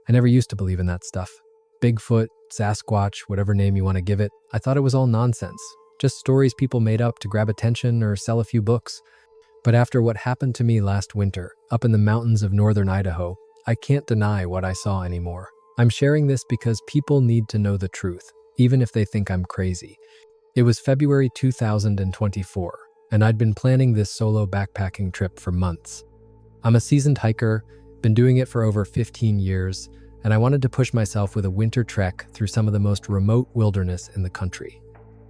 I never used to believe in that stuff. Bigfoot, Sasquatch, whatever name you want to give it, I thought it was all nonsense. Just stories people made up to grab attention or sell a few books. But after what happened to me last winter, up in the mountains of northern Idaho, I can't deny what I saw anymore. I'm sharing this because people need to know the truth, even if they think I'm crazy. It was February 2024, and I'd been planning this solo backpacking trip for months. I'm a seasoned hiker, been doing it for over 15 years, and I wanted to push myself with a winter trek through some of the most remote wilderness in the country.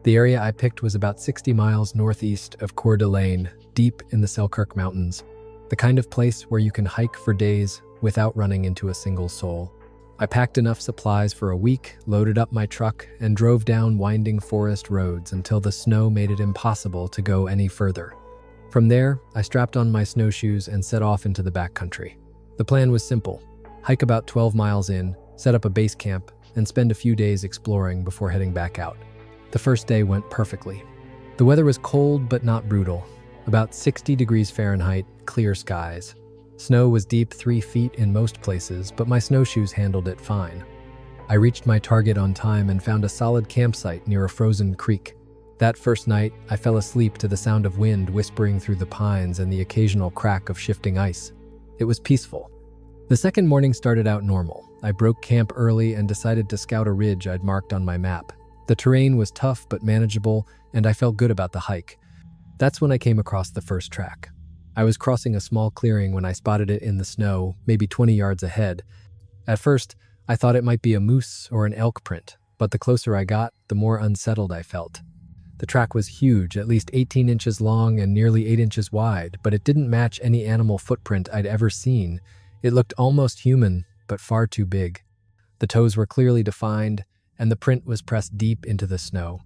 The area I picked was about 60 miles northeast of Coeur d'Alene, deep in the Selkirk Mountains, the kind of place where you can hike for days without running into a single soul. I packed enough supplies for a week, loaded up my truck, and drove down winding forest roads until the snow made it impossible to go any further. From there, I strapped on my snowshoes and set off into the backcountry. The plan was simple: hike about 12 miles in, set up a base camp, and spend a few days exploring before heading back out. The first day went perfectly. The weather was cold but not brutal, about 60 degrees Fahrenheit, clear skies. Snow was deep 3 feet in most places, but my snowshoes handled it fine. I reached my target on time and found a solid campsite near a frozen creek. That first night, I fell asleep to the sound of wind whispering through the pines and the occasional crack of shifting ice. It was peaceful. The second morning started out normal. I broke camp early and decided to scout a ridge I'd marked on my map. The terrain was tough but manageable, and I felt good about the hike. That's when I came across the first track. I was crossing a small clearing when I spotted it in the snow, maybe 20 yards ahead. At first, I thought it might be a moose or an elk print, but the closer I got, the more unsettled I felt. The track was huge, at least 18 inches long and nearly 8 inches wide, but it didn't match any animal footprint I'd ever seen. It looked almost human, but far too big. The toes were clearly defined, and the print was pressed deep into the snow.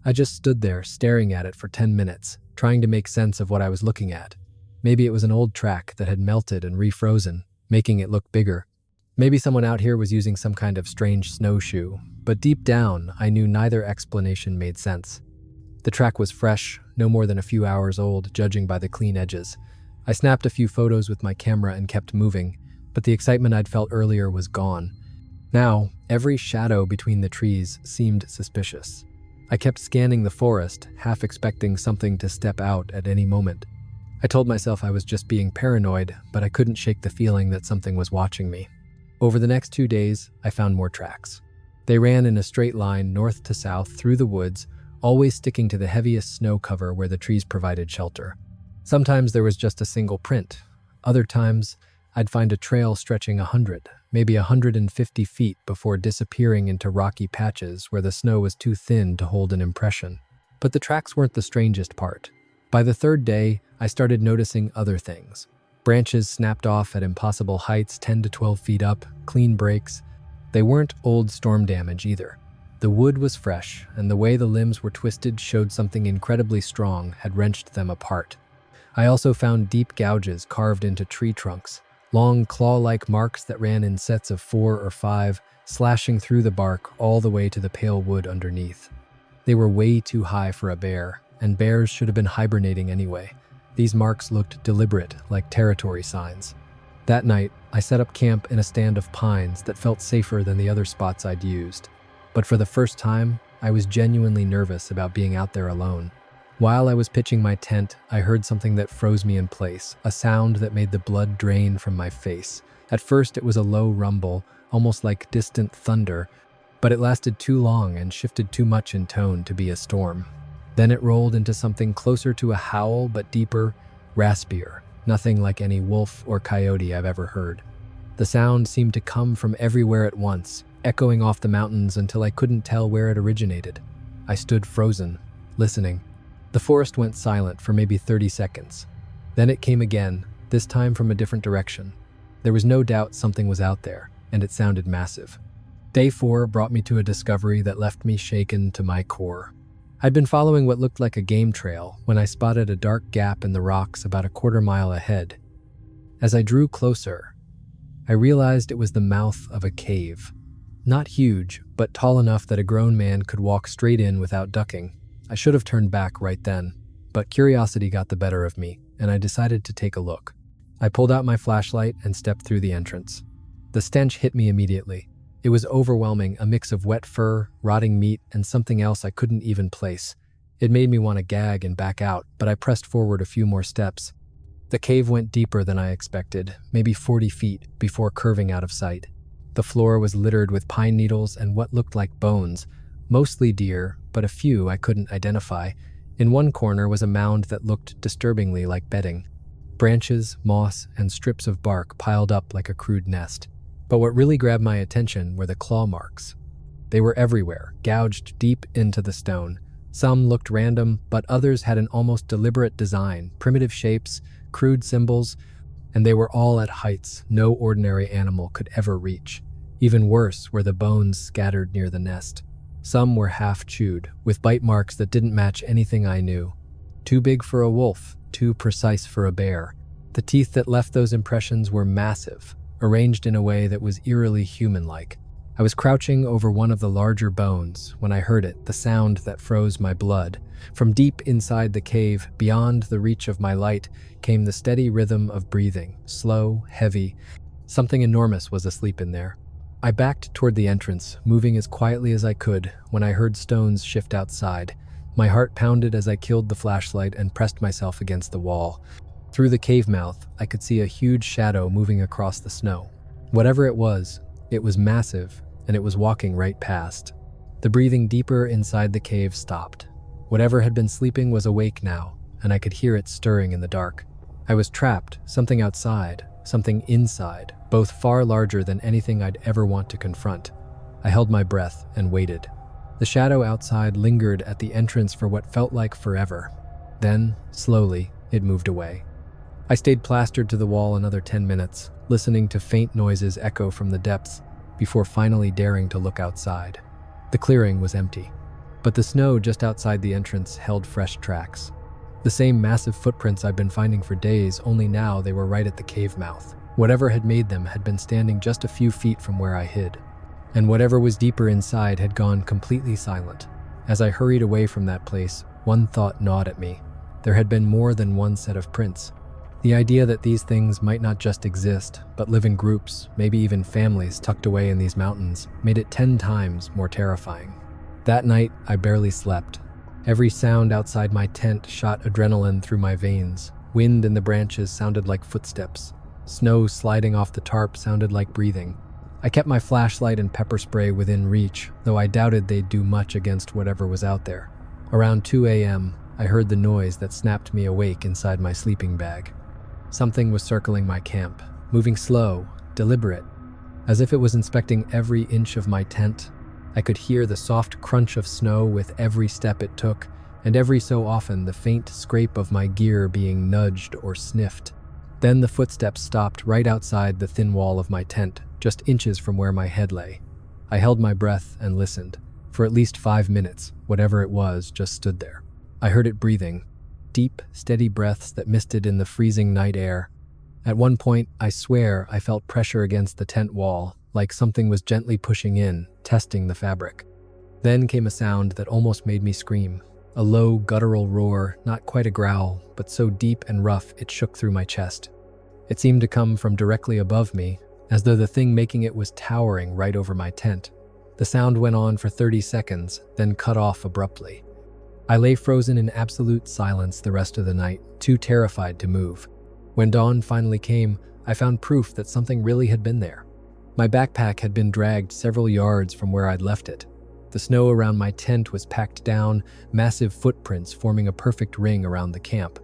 I just stood there staring at it for 10 minutes, trying to make sense of what I was looking at. Maybe it was an old track that had melted and refrozen, making it look bigger. Maybe someone out here was using some kind of strange snowshoe, but deep down, I knew neither explanation made sense. The track was fresh, no more than a few hours old, judging by the clean edges. I snapped a few photos with my camera and kept moving, but the excitement I'd felt earlier was gone. Now, every shadow between the trees seemed suspicious. I kept scanning the forest, half expecting something to step out at any moment. I told myself I was just being paranoid, but I couldn't shake the feeling that something was watching me. Over the next 2 days, I found more tracks. They ran in a straight line north to south through the woods, always sticking to the heaviest snow cover where the trees provided shelter. Sometimes there was just a single print. Other times, I'd find a trail stretching 100, maybe 150 feet before disappearing into rocky patches where the snow was too thin to hold an impression. But the tracks weren't the strangest part. By the third day, I started noticing other things. Branches snapped off at impossible heights 10 to 12 feet up, clean breaks. They weren't old storm damage either. The wood was fresh, and the way the limbs were twisted showed something incredibly strong had wrenched them apart. I also found deep gouges carved into tree trunks, long claw-like marks that ran in sets of 4 or 5, slashing through the bark all the way to the pale wood underneath. They were way too high for a bear, and bears should have been hibernating anyway. These marks looked deliberate, like territory signs. That night, I set up camp in a stand of pines that felt safer than the other spots I'd used. But for the first time, I was genuinely nervous about being out there alone. While I was pitching my tent, I heard something that froze me in place, a sound that made the blood drain from my face. At first, it was a low rumble, almost like distant thunder, but it lasted too long and shifted too much in tone to be a storm. Then it rolled into something closer to a howl, but deeper, raspier, nothing like any wolf or coyote I've ever heard. The sound seemed to come from everywhere at once, echoing off the mountains until I couldn't tell where it originated. I stood frozen, listening. The forest went silent for maybe 30 seconds. Then it came again, this time from a different direction. There was no doubt something was out there, and it sounded massive. Day 4 brought me to a discovery that left me shaken to my core. I'd been following what looked like a game trail when I spotted a dark gap in the rocks about a quarter-mile ahead. As I drew closer, I realized it was the mouth of a cave. Not huge, but tall enough that a grown man could walk straight in without ducking. I should have turned back right then, but curiosity got the better of me, and I decided to take a look. I pulled out my flashlight and stepped through the entrance. The stench hit me immediately. It was overwhelming, a mix of wet fur, rotting meat, and something else I couldn't even place. It made me want to gag and back out, but I pressed forward a few more steps. The cave went deeper than I expected, maybe 40 feet, before curving out of sight. The floor was littered with pine needles and what looked like bones, mostly deer, but a few I couldn't identify. In one corner was a mound that looked disturbingly like bedding. Branches, moss, and strips of bark piled up like a crude nest. But what really grabbed my attention were the claw marks. They were everywhere, gouged deep into the stone. Some looked random, but others had an almost deliberate design, primitive shapes, crude symbols, and they were all at heights no ordinary animal could ever reach. Even worse were the bones scattered near the nest. Some were half chewed, with bite marks that didn't match anything I knew. Too big for a wolf, too precise for a bear. The teeth that left those impressions were massive, arranged in a way that was eerily human-like. I was crouching over one of the larger bones when I heard it, the sound that froze my blood. From deep inside the cave, beyond the reach of my light, came the steady rhythm of breathing, slow, heavy. Something enormous was asleep in there. I backed toward the entrance, moving as quietly as I could, when I heard stones shift outside. My heart pounded as I killed the flashlight and pressed myself against the wall. Through the cave mouth, I could see a huge shadow moving across the snow. Whatever it was massive, and it was walking right past. The breathing deeper inside the cave stopped. Whatever had been sleeping was awake now, and I could hear it stirring in the dark. I was trapped, something outside, something inside, both far larger than anything I'd ever want to confront. I held my breath and waited. The shadow outside lingered at the entrance for what felt like forever. Then, slowly, it moved away. I stayed plastered to the wall another 10 minutes, listening to faint noises echo from the depths, before finally daring to look outside. The clearing was empty, but the snow just outside the entrance held fresh tracks. The same massive footprints I'd been finding for days, only now they were right at the cave mouth. Whatever had made them had been standing just a few feet from where I hid. And whatever was deeper inside had gone completely silent. As I hurried away from that place, one thought gnawed at me. There had been more than one set of prints. The idea that these things might not just exist, but live in groups, maybe even families tucked away in these mountains, made it 10 times more terrifying. That night, I barely slept. Every sound outside my tent shot adrenaline through my veins. Wind in the branches sounded like footsteps. Snow sliding off the tarp sounded like breathing. I kept my flashlight and pepper spray within reach, though I doubted they'd do much against whatever was out there. Around 2 a.m., I heard the noise that snapped me awake inside my sleeping bag. Something was circling my camp, moving slow, deliberate, as if it was inspecting every inch of my tent. I could hear the soft crunch of snow with every step it took, and every so often the faint scrape of my gear being nudged or sniffed. Then the footsteps stopped right outside the thin wall of my tent, just inches from where my head lay. I held my breath and listened. For at least 5 minutes, whatever it was just stood there. I heard it breathing, deep, steady breaths that misted in the freezing night air. At one point, I swear I felt pressure against the tent wall, like something was gently pushing in, testing the fabric. Then came a sound that almost made me scream. A low, guttural roar, not quite a growl, but so deep and rough it shook through my chest. It seemed to come from directly above me, as though the thing making it was towering right over my tent. The sound went on for 30 seconds, then cut off abruptly. I lay frozen in absolute silence the rest of the night, too terrified to move. When dawn finally came, I found proof that something really had been there. My backpack had been dragged several yards from where I'd left it. The snow around my tent was packed down, massive footprints forming a perfect ring around the camp.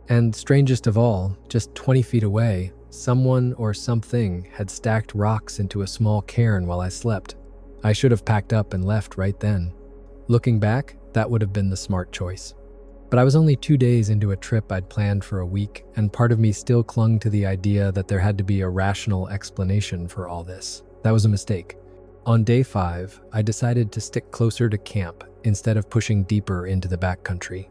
And strangest of all, just 20 feet away, someone or something had stacked rocks into a small cairn while I slept. I should have packed up and left right then. Looking back, that would have been the smart choice. But I was only 2 days into a trip I'd planned for a week, and part of me still clung to the idea that there had to be a rational explanation for all this. That was a mistake. On day 5, I decided to stick closer to camp instead of pushing deeper into the backcountry.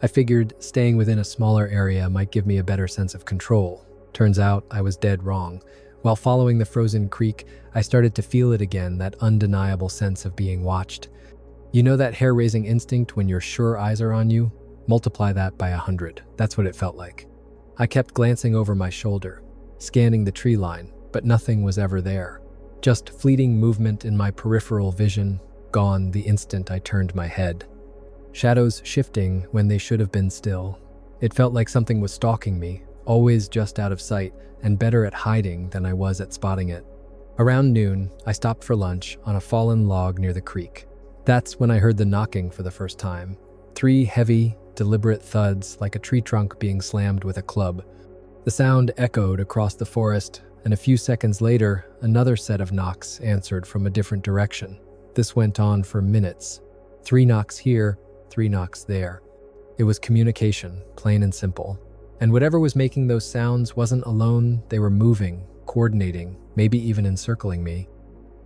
I figured staying within a smaller area might give me a better sense of control. Turns out I was dead wrong. While following the frozen creek, I started to feel it again, that undeniable sense of being watched. You know that hair-raising instinct when you're sure eyes are on you? Multiply that by 100. That's what it felt like. I kept glancing over my shoulder, scanning the tree line, but nothing was ever there. Just fleeting movement in my peripheral vision, gone the instant I turned my head. Shadows shifting when they should have been still. It felt like something was stalking me, always just out of sight, and better at hiding than I was at spotting it. Around noon, I stopped for lunch on a fallen log near the creek. That's when I heard the knocking for the first time. 3 heavy, deliberate thuds like a tree trunk being slammed with a club. The sound echoed across the forest, and a few seconds later, another set of knocks answered from a different direction. This went on for minutes. 3 knocks here, 3 knocks there. It was communication, plain and simple. And whatever was making those sounds wasn't alone, they were moving, coordinating, maybe even encircling me.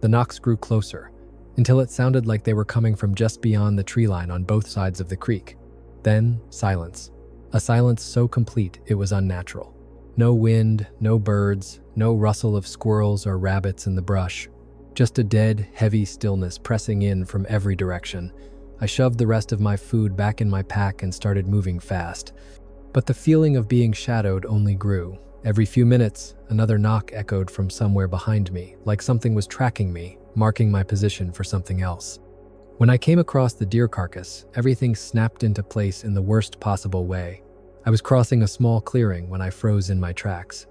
The knocks grew closer, until it sounded like they were coming from just beyond the tree line on both sides of the creek. Then, silence. A silence so complete it was unnatural. No wind, no birds, no rustle of squirrels or rabbits in the brush. Just a dead, heavy stillness pressing in from every direction. I shoved the rest of my food back in my pack and started moving fast. But the feeling of being shadowed only grew. Every few minutes, another knock echoed from somewhere behind me, like something was tracking me, marking my position for something else. When I came across the deer carcass, everything snapped into place in the worst possible way. I was crossing a small clearing when I froze in my tracks.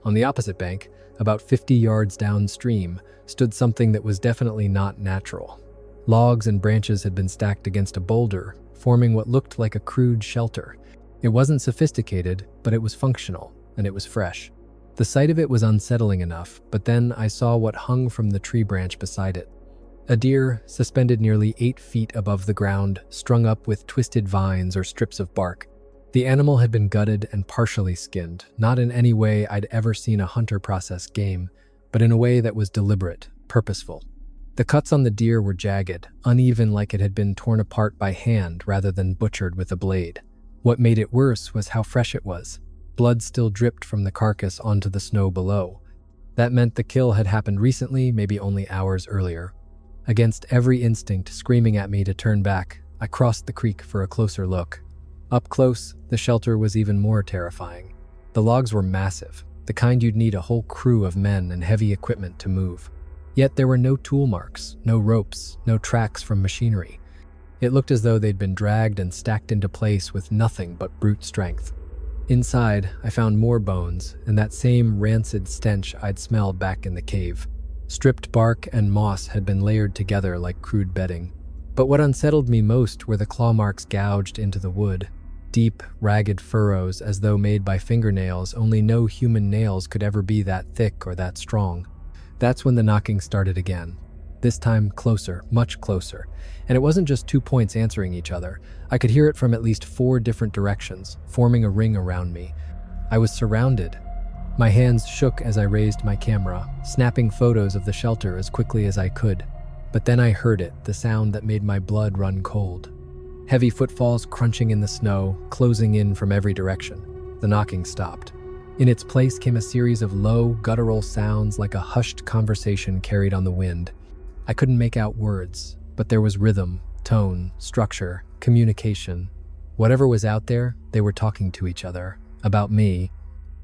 On the opposite bank, about 50 yards downstream, stood something that was definitely not natural. Logs and branches had been stacked against a boulder, forming what looked like a crude shelter. It wasn't sophisticated, but it was functional, and it was fresh. The sight of it was unsettling enough, but then I saw what hung from the tree branch beside it. A deer, suspended nearly 8 feet above the ground, strung up with twisted vines or strips of bark. The animal had been gutted and partially skinned, not in any way I'd ever seen a hunter process game, but in a way that was deliberate, purposeful. The cuts on the deer were jagged, uneven like it had been torn apart by hand rather than butchered with a blade. What made it worse was how fresh it was. Blood still dripped from the carcass onto the snow below. That meant the kill had happened recently, maybe only hours earlier. Against every instinct screaming at me to turn back, I crossed the creek for a closer look. Up close, the shelter was even more terrifying. The logs were massive, the kind you'd need a whole crew of men and heavy equipment to move. Yet there were no tool marks, no ropes, no tracks from machinery. It looked as though they'd been dragged and stacked into place with nothing but brute strength. Inside, I found more bones and that same rancid stench I'd smelled back in the cave. Stripped bark and moss had been layered together like crude bedding. But what unsettled me most were the claw marks gouged into the wood. Deep, ragged furrows as though made by fingernails, only no human nails could ever be that thick or that strong. That's when the knocking started again. This time closer, much closer. And it wasn't just 2 points answering each other. I could hear it from at least 4 different directions, forming a ring around me. I was surrounded. My hands shook as I raised my camera, snapping photos of the shelter as quickly as I could. But then I heard it, the sound that made my blood run cold. Heavy footfalls crunching in the snow, closing in from every direction. The knocking stopped. In its place came a series of low, guttural sounds like a hushed conversation carried on the wind. I couldn't make out words, but there was rhythm, tone, structure, communication. Whatever was out there, they were talking to each other. About me.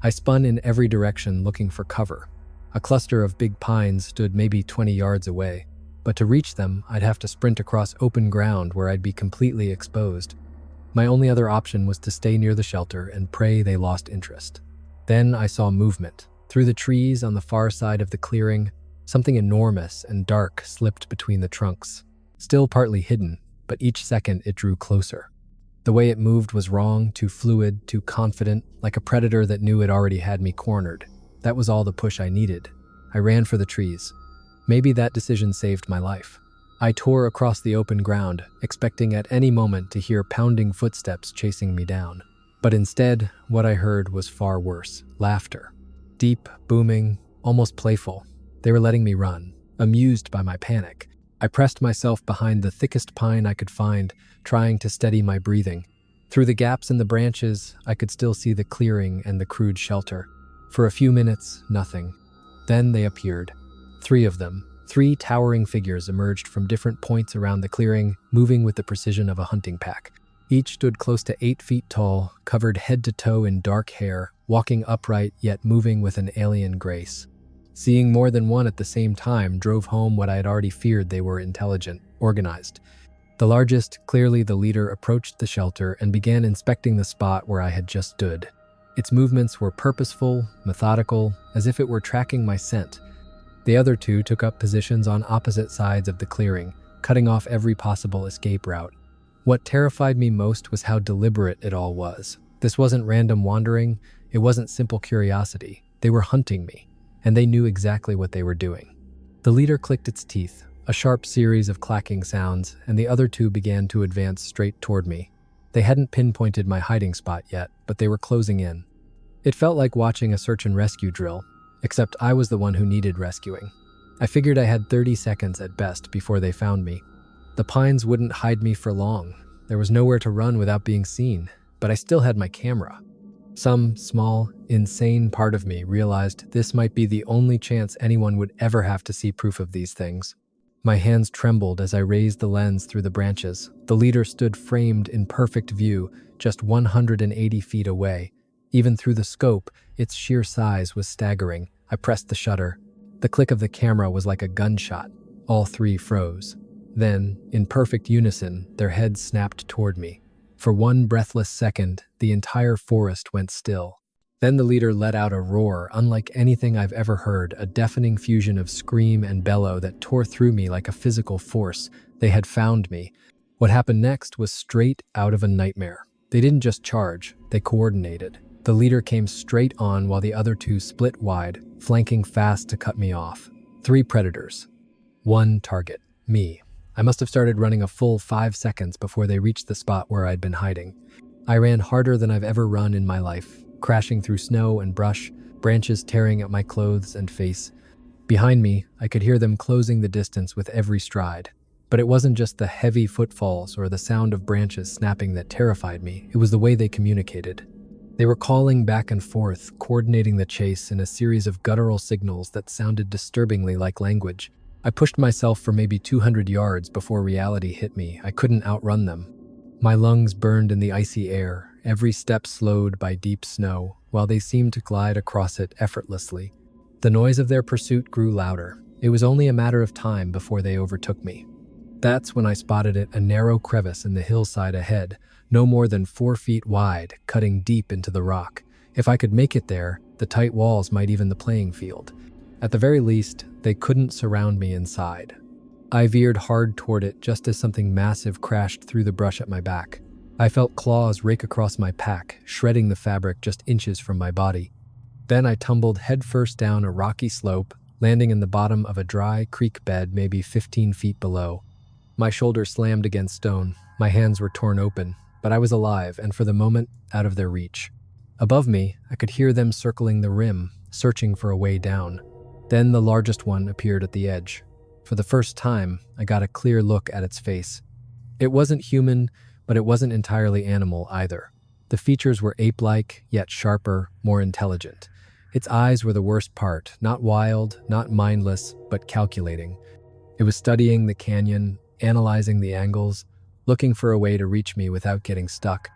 I spun in every direction looking for cover. A cluster of big pines stood maybe 20 yards away, but to reach them, I'd have to sprint across open ground where I'd be completely exposed. My only other option was to stay near the shelter and pray they lost interest. Then I saw movement. Through the trees on the far side of the clearing, something enormous and dark slipped between the trunks. Still partly hidden, but each second it drew closer. The way it moved was wrong, too fluid, too confident, like a predator that knew it already had me cornered. That was all the push I needed. I ran for the trees. Maybe that decision saved my life. I tore across the open ground, expecting at any moment to hear pounding footsteps chasing me down. But instead, what I heard was far worse. Laughter. Deep, booming, almost playful. They were letting me run, amused by my panic. I pressed myself behind the thickest pine I could find, trying to steady my breathing. Through the gaps in the branches, I could still see the clearing and the crude shelter. For a few minutes, nothing. Then they appeared. 3 of them. 3 towering figures emerged from different points around the clearing, moving with the precision of a hunting pack. Each stood close to 8 feet tall, covered head to toe in dark hair, walking upright yet moving with an alien grace. Seeing more than one at the same time drove home what I had already feared: they were intelligent, organized. The largest, clearly the leader, approached the shelter and began inspecting the spot where I had just stood. Its movements were purposeful, methodical, as if it were tracking my scent. The other two took up positions on opposite sides of the clearing, cutting off every possible escape route. What terrified me most was how deliberate it all was. This wasn't random wandering, it wasn't simple curiosity. They were hunting me, and they knew exactly what they were doing. The leader clicked its teeth, a sharp series of clacking sounds, and the other two began to advance straight toward me. They hadn't pinpointed my hiding spot yet, but they were closing in. It felt like watching a search and rescue drill, except I was the one who needed rescuing. I figured I had 30 seconds at best before they found me. The pines wouldn't hide me for long. There was nowhere to run without being seen, but I still had my camera. Some small, insane part of me realized this might be the only chance anyone would ever have to see proof of these things. My hands trembled as I raised the lens through the branches. The leader stood framed in perfect view, just 180 feet away. Even through the scope, its sheer size was staggering. I pressed the shutter. The click of the camera was like a gunshot. All three froze. Then, in perfect unison, their heads snapped toward me. For one breathless second, the entire forest went still. Then the leader let out a roar unlike anything I've ever heard, a deafening fusion of scream and bellow that tore through me like a physical force. They had found me. What happened next was straight out of a nightmare. They didn't just charge, they coordinated. The leader came straight on while the other two split wide, flanking fast to cut me off. 3 predators. 1 target. Me. I must have started running a full 5 seconds before they reached the spot where I'd been hiding. I ran harder than I've ever run in my life, crashing through snow and brush, branches tearing at my clothes and face. Behind me, I could hear them closing the distance with every stride. But it wasn't just the heavy footfalls or the sound of branches snapping that terrified me, it was the way they communicated. They were calling back and forth, coordinating the chase in a series of guttural signals that sounded disturbingly like language. I pushed myself for maybe 200 yards before reality hit me. I couldn't outrun them. My lungs burned in the icy air, every step slowed by deep snow, while they seemed to glide across it effortlessly. The noise of their pursuit grew louder. It was only a matter of time before they overtook me. That's when I spotted it, a narrow crevice in the hillside ahead, no more than 4 feet wide, cutting deep into the rock. If I could make it there, the tight walls might even the playing field. At the very least, they couldn't surround me inside. I veered hard toward it just as something massive crashed through the brush at my back. I felt claws rake across my pack, shredding the fabric just inches from my body. Then I tumbled headfirst down a rocky slope, landing in the bottom of a dry creek bed maybe 15 feet below. My shoulder slammed against stone, my hands were torn open, but I was alive and for the moment out of their reach. Above me, I could hear them circling the rim, searching for a way down. Then the largest one appeared at the edge. For the first time, I got a clear look at its face. It wasn't human, but it wasn't entirely animal either. The features were ape-like, yet sharper, more intelligent. Its eyes were the worst part, not wild, not mindless, but calculating. It was studying the canyon, analyzing the angles, looking for a way to reach me without getting stuck.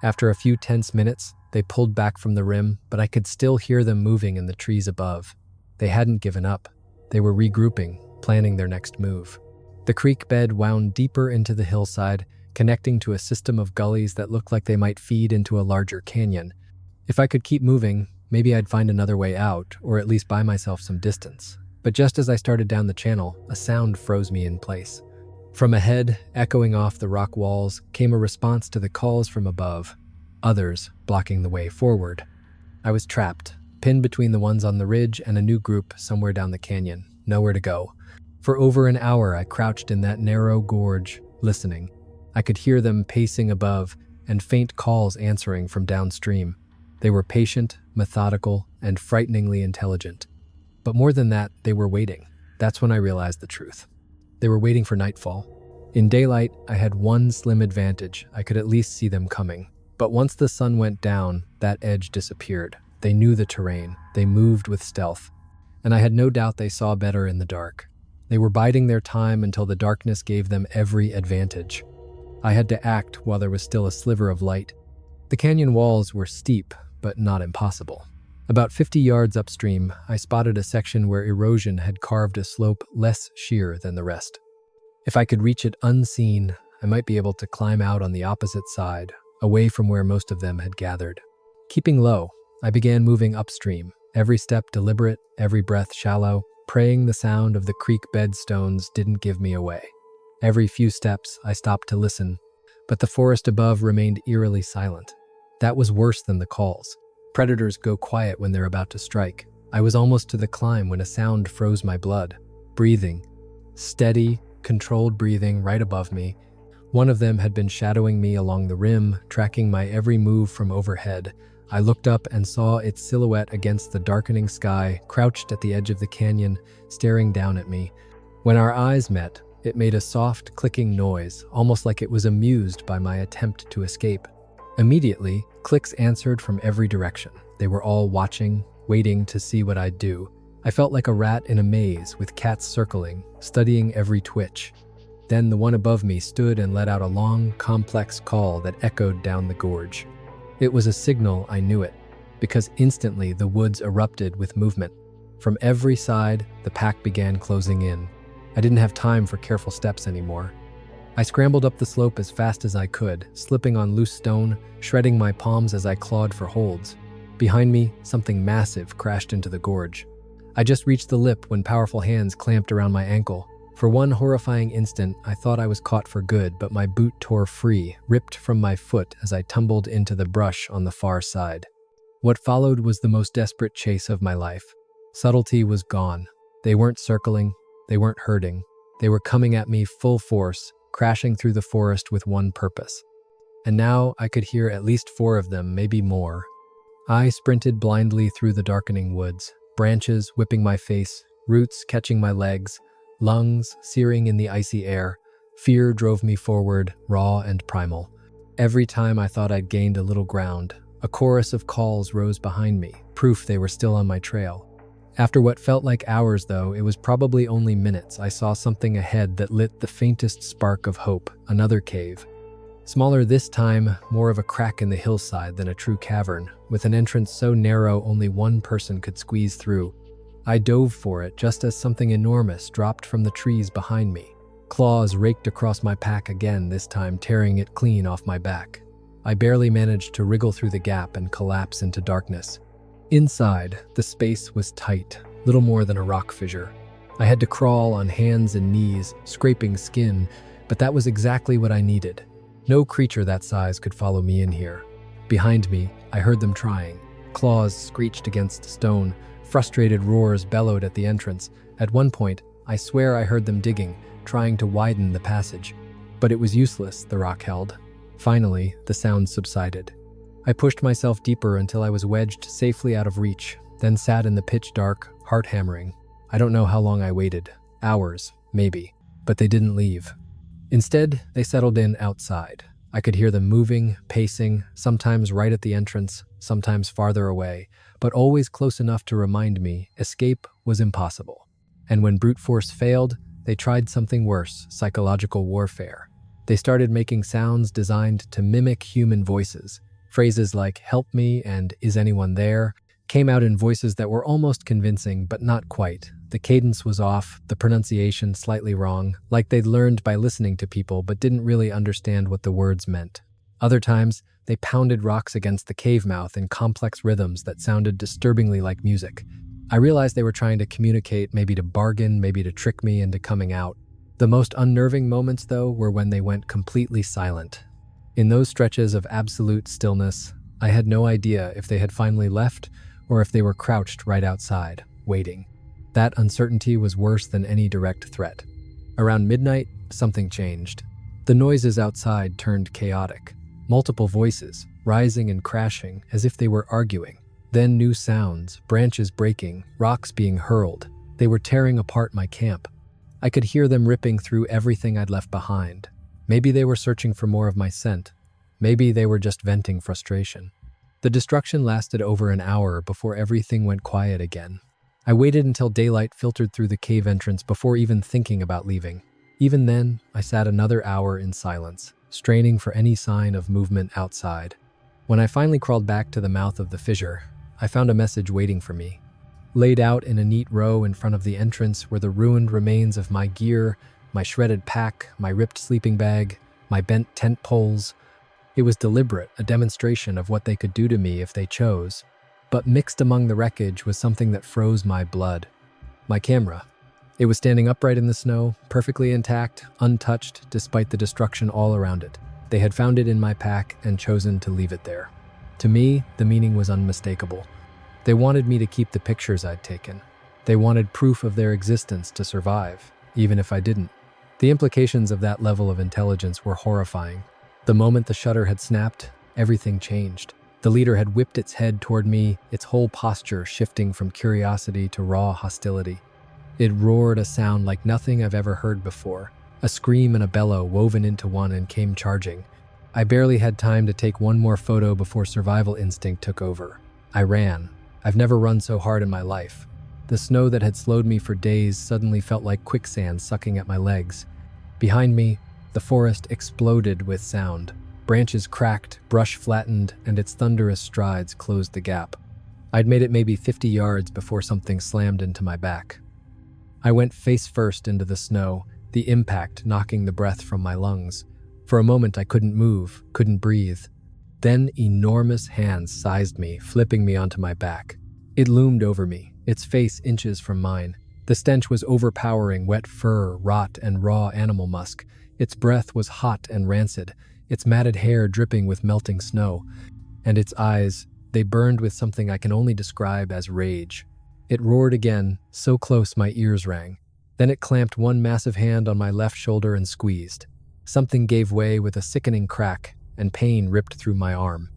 After a few tense minutes, they pulled back from the rim, but I could still hear them moving in the trees above. They hadn't given up. They were regrouping, planning their next move. The creek bed wound deeper into the hillside, connecting to a system of gullies that looked like they might feed into a larger canyon. If I could keep moving, maybe I'd find another way out, or at least buy myself some distance. But just as I started down the channel, a sound froze me in place. From ahead, echoing off the rock walls, came a response to the calls from above, others blocking the way forward. I was trapped, pinned between the ones on the ridge and a new group somewhere down the canyon, nowhere to go. For over an hour, I crouched in that narrow gorge, listening. I could hear them pacing above and faint calls answering from downstream. They were patient, methodical, and frighteningly intelligent. But more than that, they were waiting. That's when I realized the truth. They were waiting for nightfall. In daylight, I had one slim advantage. I could at least see them coming. But once the sun went down, that edge disappeared. They knew the terrain. They moved with stealth. And I had no doubt they saw better in the dark. They were biding their time until the darkness gave them every advantage. I had to act while there was still a sliver of light. The canyon walls were steep, but not impossible. About 50 yards upstream, I spotted a section where erosion had carved a slope less sheer than the rest. If I could reach it unseen, I might be able to climb out on the opposite side, away from where most of them had gathered. Keeping low, I began moving upstream, every step deliberate, every breath shallow, praying the sound of the creek bed stones didn't give me away. Every few steps, I stopped to listen, but the forest above remained eerily silent. That was worse than the calls. Predators go quiet when they're about to strike. I was almost to the climb when a sound froze my blood. Breathing. Steady, controlled breathing right above me. One of them had been shadowing me along the rim, tracking my every move from overhead. I looked up and saw its silhouette against the darkening sky, crouched at the edge of the canyon, staring down at me. When our eyes met, it made a soft, clicking noise, almost like it was amused by my attempt to escape. Immediately, clicks answered from every direction. They were all watching, waiting to see what I'd do. I felt like a rat in a maze with cats circling, studying every twitch. Then the one above me stood and let out a long, complex call that echoed down the gorge. It was a signal I knew it, because instantly the woods erupted with movement. From every side, the pack began closing in. I didn't have time for careful steps anymore. I scrambled up the slope as fast as I could, slipping on loose stone, shredding my palms as I clawed for holds. Behind me, something massive crashed into the gorge. I just reached the lip when powerful hands clamped around my ankle. For one horrifying instant, I thought I was caught for good, but my boot tore free, ripped from my foot as I tumbled into the brush on the far side. What followed was the most desperate chase of my life. Subtlety was gone. They weren't circling. They weren't hurting. They were coming at me full force, crashing through the forest with one purpose. And now I could hear at least 4 of them, maybe more. I sprinted blindly through the darkening woods, branches whipping my face, roots catching my legs, lungs searing in the icy air. Fear drove me forward, raw and primal. Every time I thought I'd gained a little ground, a chorus of calls rose behind me, proof they were still on my trail. After what felt like hours, though, it was probably only minutes, I saw something ahead that lit the faintest spark of hope, another cave. Smaller this time, more of a crack in the hillside than a true cavern, with an entrance so narrow only one person could squeeze through. I dove for it just as something enormous dropped from the trees behind me. Claws raked across my pack again, this time tearing it clean off my back. I barely managed to wriggle through the gap and collapse into darkness. Inside, the space was tight, little more than a rock fissure. I had to crawl on hands and knees, scraping skin, but that was exactly what I needed. No creature that size could follow me in here. Behind me, I heard them trying. Claws screeched against stone, frustrated roars bellowed at the entrance. At one point, I swear I heard them digging, trying to widen the passage. But it was useless, the rock held. Finally, the sound subsided. I pushed myself deeper until I was wedged safely out of reach, then sat in the pitch dark, heart hammering. I don't know how long I waited. Hours, maybe. But they didn't leave. Instead, they settled in outside. I could hear them moving, pacing, sometimes right at the entrance, sometimes farther away, but always close enough to remind me escape was impossible. And when brute force failed, they tried something worse, psychological warfare. They started making sounds designed to mimic human voices. Phrases like "help me" and "is anyone there" came out in voices that were almost convincing, but not quite. The cadence was off, the pronunciation slightly wrong, like they'd learned by listening to people but didn't really understand what the words meant. Other times, they pounded rocks against the cave mouth in complex rhythms that sounded disturbingly like music. I realized they were trying to communicate, maybe to bargain, maybe to trick me into coming out. The most unnerving moments, though, were when they went completely silent. In those stretches of absolute stillness, I had no idea if they had finally left or if they were crouched right outside, waiting. That uncertainty was worse than any direct threat. Around midnight, something changed. The noises outside turned chaotic. Multiple voices, rising and crashing as if they were arguing. Then new sounds, branches breaking, rocks being hurled. They were tearing apart my camp. I could hear them ripping through everything I'd left behind. Maybe they were searching for more of my scent. Maybe they were just venting frustration. The destruction lasted over an hour before everything went quiet again. I waited until daylight filtered through the cave entrance before even thinking about leaving. Even then, I sat another hour in silence, straining for any sign of movement outside. When I finally crawled back to the mouth of the fissure, I found a message waiting for me. Laid out in a neat row in front of the entrance were the ruined remains of my gear, my shredded pack, my ripped sleeping bag, my bent tent poles. It was deliberate, a demonstration of what they could do to me if they chose. But mixed among the wreckage was something that froze my blood. My camera. It was standing upright in the snow, perfectly intact, untouched, despite the destruction all around it. They had found it in my pack and chosen to leave it there. To me, the meaning was unmistakable. They wanted me to keep the pictures I'd taken. They wanted proof of their existence to survive, even if I didn't. The implications of that level of intelligence were horrifying. The moment the shutter had snapped, everything changed. The leader had whipped its head toward me, its whole posture shifting from curiosity to raw hostility. It roared a sound like nothing I've ever heard before, a scream and a bellow woven into one, and came charging. I barely had time to take one more photo before survival instinct took over. I ran. I've never run so hard in my life. The snow that had slowed me for days suddenly felt like quicksand sucking at my legs. Behind me, the forest exploded with sound. Branches cracked, brush flattened, and its thunderous strides closed the gap. I'd made it maybe 50 yards before something slammed into my back. I went face first into the snow, the impact knocking the breath from my lungs. For a moment I couldn't move, couldn't breathe. Then enormous hands seized me, flipping me onto my back. It loomed over me, its face inches from mine. The stench was overpowering, wet fur, rot, and raw animal musk. Its breath was hot and rancid, its matted hair dripping with melting snow. And its eyes, they burned with something I can only describe as rage. It roared again, so close my ears rang. Then it clamped one massive hand on my left shoulder and squeezed. Something gave way with a sickening crack, and pain ripped through my arm.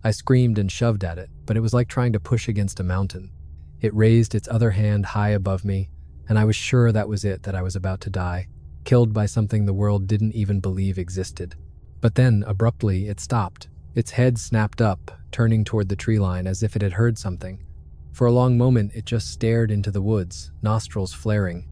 I screamed and shoved at it, but it was like trying to push against a mountain. It raised its other hand high above me, and I was sure that was it, that I was about to die, killed by something the world didn't even believe existed. But then, abruptly, it stopped. Its head snapped up, turning toward the tree line as if it had heard something. For a long moment, it just stared into the woods, nostrils flaring.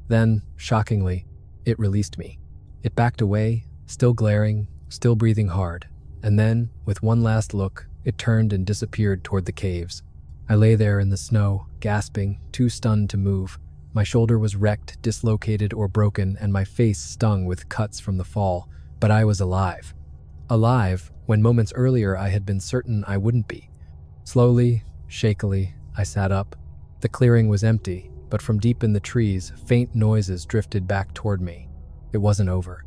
Then, shockingly, it released me. It backed away, still glaring, still breathing hard. And then, with one last look, it turned and disappeared toward the caves. I lay there in the snow, gasping, too stunned to move. My shoulder was wrecked, dislocated, or broken, and my face stung with cuts from the fall. But I was alive. Alive, when moments earlier I had been certain I wouldn't be. Slowly, shakily, I sat up. The clearing was empty, but from deep in the trees, faint noises drifted back toward me. It wasn't over.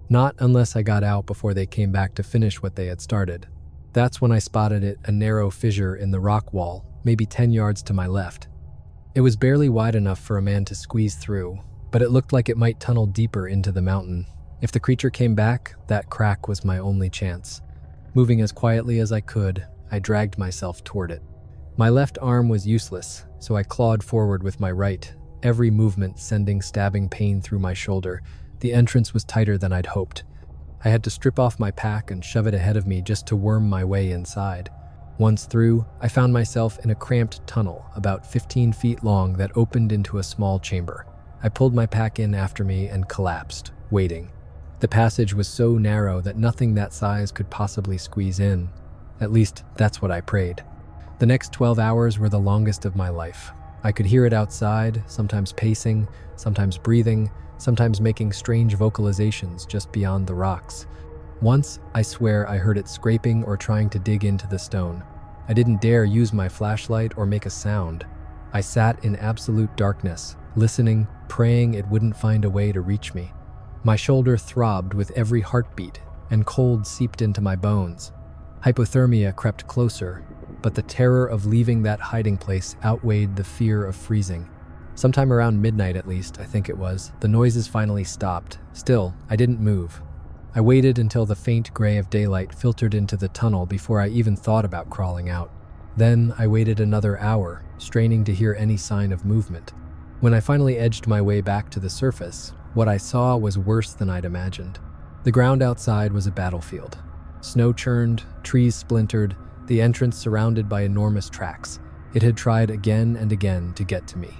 Not unless I got out before they came back to finish what they had started. That's when I spotted it, a narrow fissure in the rock wall, maybe 10 yards to my left. It was barely wide enough for a man to squeeze through, but it looked like it might tunnel deeper into the mountain. If the creature came back, that crack was my only chance. Moving as quietly as I could, I dragged myself toward it. My left arm was useless, so I clawed forward with my right, every movement sending stabbing pain through my shoulder. The entrance was tighter than I'd hoped. I had to strip off my pack and shove it ahead of me just to worm my way inside. Once through, I found myself in a cramped tunnel about 15 feet long that opened into a small chamber. I pulled my pack in after me and collapsed, waiting. The passage was so narrow that nothing that size could possibly squeeze in. At least, that's what I prayed. The next 12 hours were the longest of my life. I could hear it outside, sometimes pacing, sometimes breathing, sometimes making strange vocalizations just beyond the rocks. Once, I swear I heard it scraping or trying to dig into the stone. I didn't dare use my flashlight or make a sound. I sat in absolute darkness, listening, praying it wouldn't find a way to reach me. My shoulder throbbed with every heartbeat, and cold seeped into my bones. Hypothermia crept closer, but the terror of leaving that hiding place outweighed the fear of freezing. Sometime around midnight, at least, I think it was, the noises finally stopped. Still, I didn't move. I waited until the faint gray of daylight filtered into the tunnel before I even thought about crawling out. Then I waited another hour, straining to hear any sign of movement. When I finally edged my way back to the surface, what I saw was worse than I'd imagined. The ground outside was a battlefield. Snow churned, trees splintered, the entrance surrounded by enormous tracks. It had tried again and again to get to me.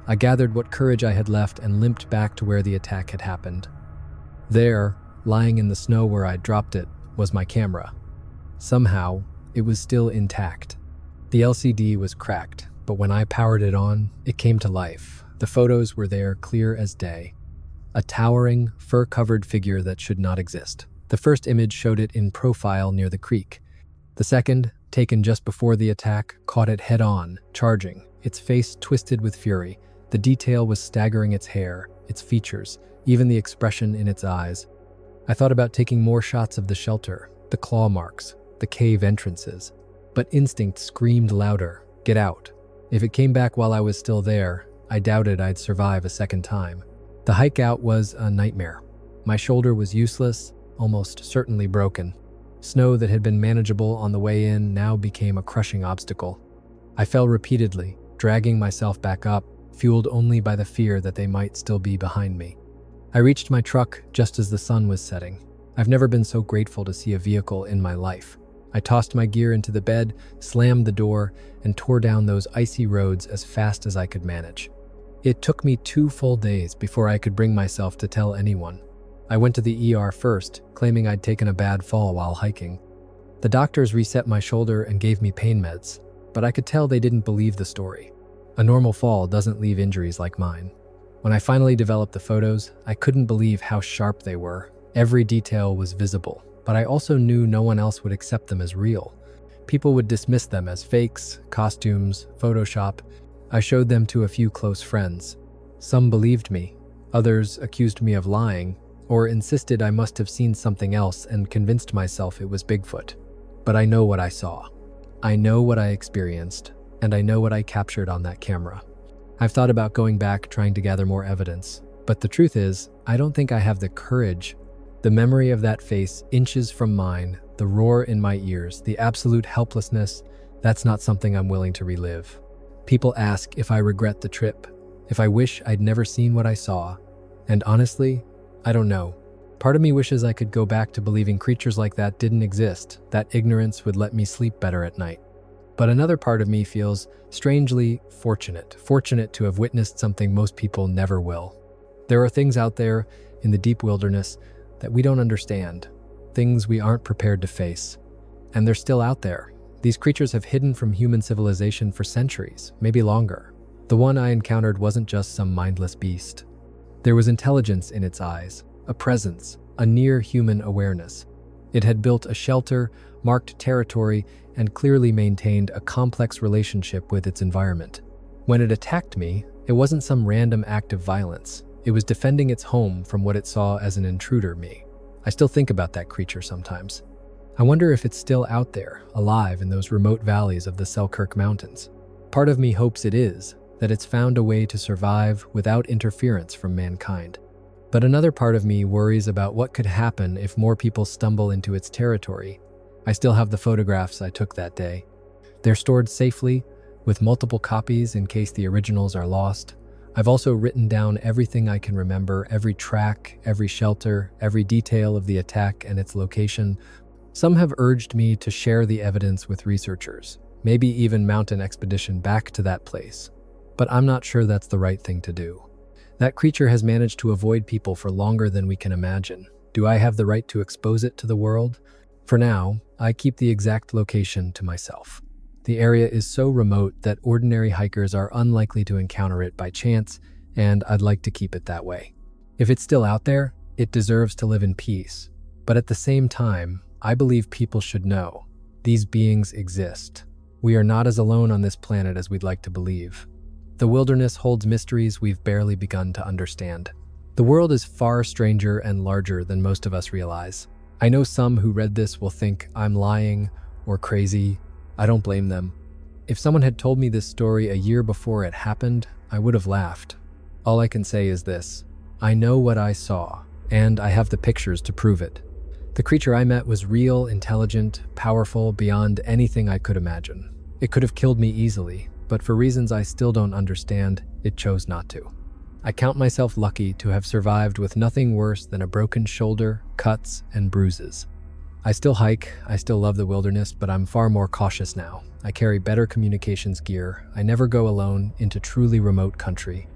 I gathered what courage I had left and limped back to where the attack had happened. There, lying in the snow where I'd dropped it, was my camera. Somehow, it was still intact. The LCD was cracked, but when I powered it on, it came to life. The photos were there, clear as day. A towering, fur-covered figure that should not exist. The first image showed it in profile near the creek. The second, taken just before the attack, caught it head-on, charging, its face twisted with fury. The detail was staggering: its hair, its features, even the expression in its eyes. I thought about taking more shots of the shelter, the claw marks, the cave entrances. But instinct screamed louder, "Get out." If it came back while I was still there, I doubted I'd survive a second time. The hike out was a nightmare. My shoulder was useless, almost certainly broken. Snow that had been manageable on the way in now became a crushing obstacle. I fell repeatedly, dragging myself back up, fueled only by the fear that they might still be behind me. I reached my truck just as the sun was setting. I've never been so grateful to see a vehicle in my life. I tossed my gear into the bed, slammed the door, and tore down those icy roads as fast as I could manage. It took me 2 full days before I could bring myself to tell anyone. I went to the ER first, claiming I'd taken a bad fall while hiking. The doctors reset my shoulder and gave me pain meds, but I could tell they didn't believe the story. A normal fall doesn't leave injuries like mine. When I finally developed the photos, I couldn't believe how sharp they were. Every detail was visible, but I also knew no one else would accept them as real. People would dismiss them as fakes, costumes, Photoshop. I showed them to a few close friends. Some believed me, others accused me of lying, or insisted I must have seen something else and convinced myself it was Bigfoot. But I know what I saw. I know what I experienced, and I know what I captured on that camera. I've thought about going back trying to gather more evidence, but the truth is, I don't think I have the courage. The memory of that face inches from mine, the roar in my ears, the absolute helplessness, that's not something I'm willing to relive. People ask if I regret the trip, if I wish I'd never seen what I saw, and honestly, I don't know. Part of me wishes I could go back to believing creatures like that didn't exist, that ignorance would let me sleep better at night. But another part of me feels strangely fortunate to have witnessed something most people never will. There are things out there in the deep wilderness that we don't understand, things we aren't prepared to face. And they're still out there. These creatures have hidden from human civilization for centuries, maybe longer. The one I encountered wasn't just some mindless beast. There was intelligence in its eyes, a presence, a near-human awareness. It had built a shelter, marked territory, and clearly maintained a complex relationship with its environment. When it attacked me, it wasn't some random act of violence. It was defending its home from what it saw as an intruder me. I still think about that creature sometimes. I wonder if it's still out there, alive in those remote valleys of the Selkirk Mountains. Part of me hopes it is, that it's found a way to survive without interference from mankind. But another part of me worries about what could happen if more people stumble into its territory. I still have the photographs I took that day. They're stored safely, with multiple copies in case the originals are lost. I've also written down everything I can remember, every track, every shelter, every detail of the attack and its location. Some have urged me to share the evidence with researchers, maybe even mount an expedition back to that place. But I'm not sure that's the right thing to do. That creature has managed to avoid people for longer than we can imagine. Do I have the right to expose it to the world? For now, I keep the exact location to myself. The area is so remote that ordinary hikers are unlikely to encounter it by chance, and I'd like to keep it that way. If it's still out there, it deserves to live in peace. But at the same time, I believe people should know. These beings exist. We are not as alone on this planet as we'd like to believe. The wilderness holds mysteries we've barely begun to understand. The world is far stranger and larger than most of us realize. I know some who read this will think I'm lying or crazy. I don't blame them. If someone had told me this story a year before it happened, I would have laughed. All I can say is this: I know what I saw, and I have the pictures to prove it. The creature I met was real, intelligent, powerful, beyond anything I could imagine. It could have killed me easily, but for reasons I still don't understand, it chose not to. I count myself lucky to have survived with nothing worse than a broken shoulder, cuts, and bruises. I still hike, I still love the wilderness, but I'm far more cautious now. I carry better communications gear. I never go alone into truly remote country.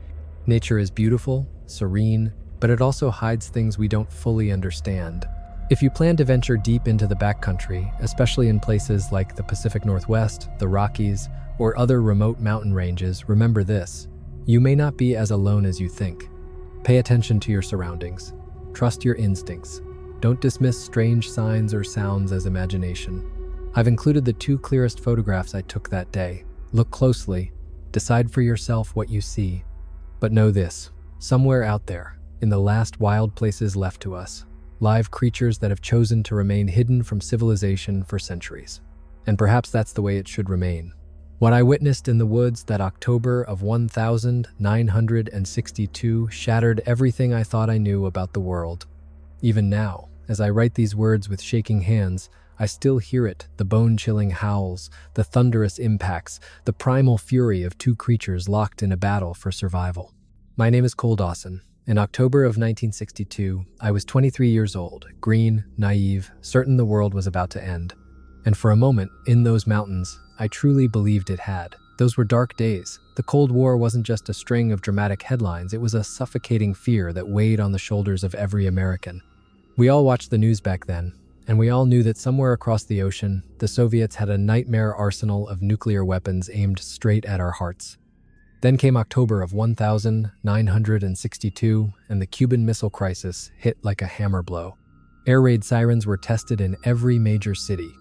Nature is beautiful, serene, but it also hides things we don't fully understand. If you plan to venture deep into the backcountry, especially in places like the Pacific Northwest, the Rockies, or other remote mountain ranges, remember this: you may not be as alone as you think. Pay attention to your surroundings. Trust your instincts. Don't dismiss strange signs or sounds as imagination. I've included the 2 clearest photographs I took that day. Look closely. Decide for yourself what you see. But know this: somewhere out there, in the last wild places left to us, live creatures that have chosen to remain hidden from civilization for centuries. And perhaps that's the way it should remain. What I witnessed in the woods that October of 1962 shattered everything I thought I knew about the world. Even now, as I write these words with shaking hands, I still hear it: the bone-chilling howls, the thunderous impacts, the primal fury of 2 creatures locked in a battle for survival. My name is Cole Dawson. In October of 1962, I was 23 years old, green, naive, certain the world was about to end. And for a moment, in those mountains, I truly believed it had. Those were dark days. The Cold War wasn't just a string of dramatic headlines, it was a suffocating fear that weighed on the shoulders of every American. We all watched the news back then, and we all knew that somewhere across the ocean, the Soviets had a nightmare arsenal of nuclear weapons aimed straight at our hearts. Then came October of 1962, and the Cuban Missile Crisis hit like a hammer blow. Air raid sirens were tested in every major city.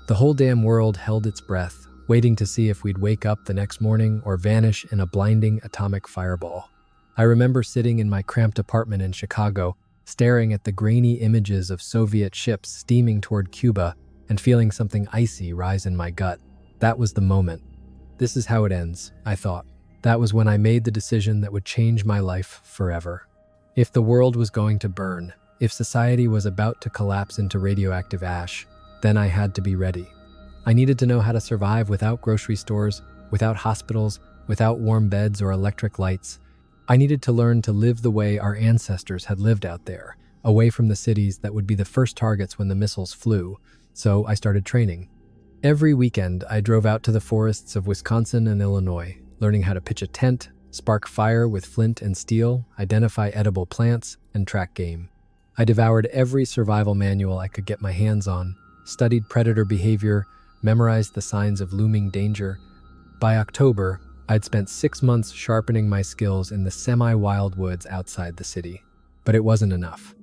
The whole damn world held its breath, waiting to see if we'd wake up the next morning or vanish in a blinding atomic fireball. I remember sitting in my cramped apartment in Chicago, staring at the grainy images of Soviet ships steaming toward Cuba and feeling something icy rise in my gut. That was the moment. This is how it ends, I thought. That was when I made the decision that would change my life forever. If the world was going to burn, if society was about to collapse into radioactive ash, then I had to be ready. I needed to know how to survive without grocery stores, without hospitals, without warm beds or electric lights. I needed to learn to live the way our ancestors had lived out there, away from the cities that would be the first targets when the missiles flew. So I started training. Every weekend, I drove out to the forests of Wisconsin and Illinois, learning how to pitch a tent, spark fire with flint and steel, identify edible plants, and track game. I devoured every survival manual I could get my hands on, studied predator behavior, memorized the signs of looming danger. By October, I'd spent 6 months sharpening my skills in the semi-wild woods outside the city. But it wasn't enough.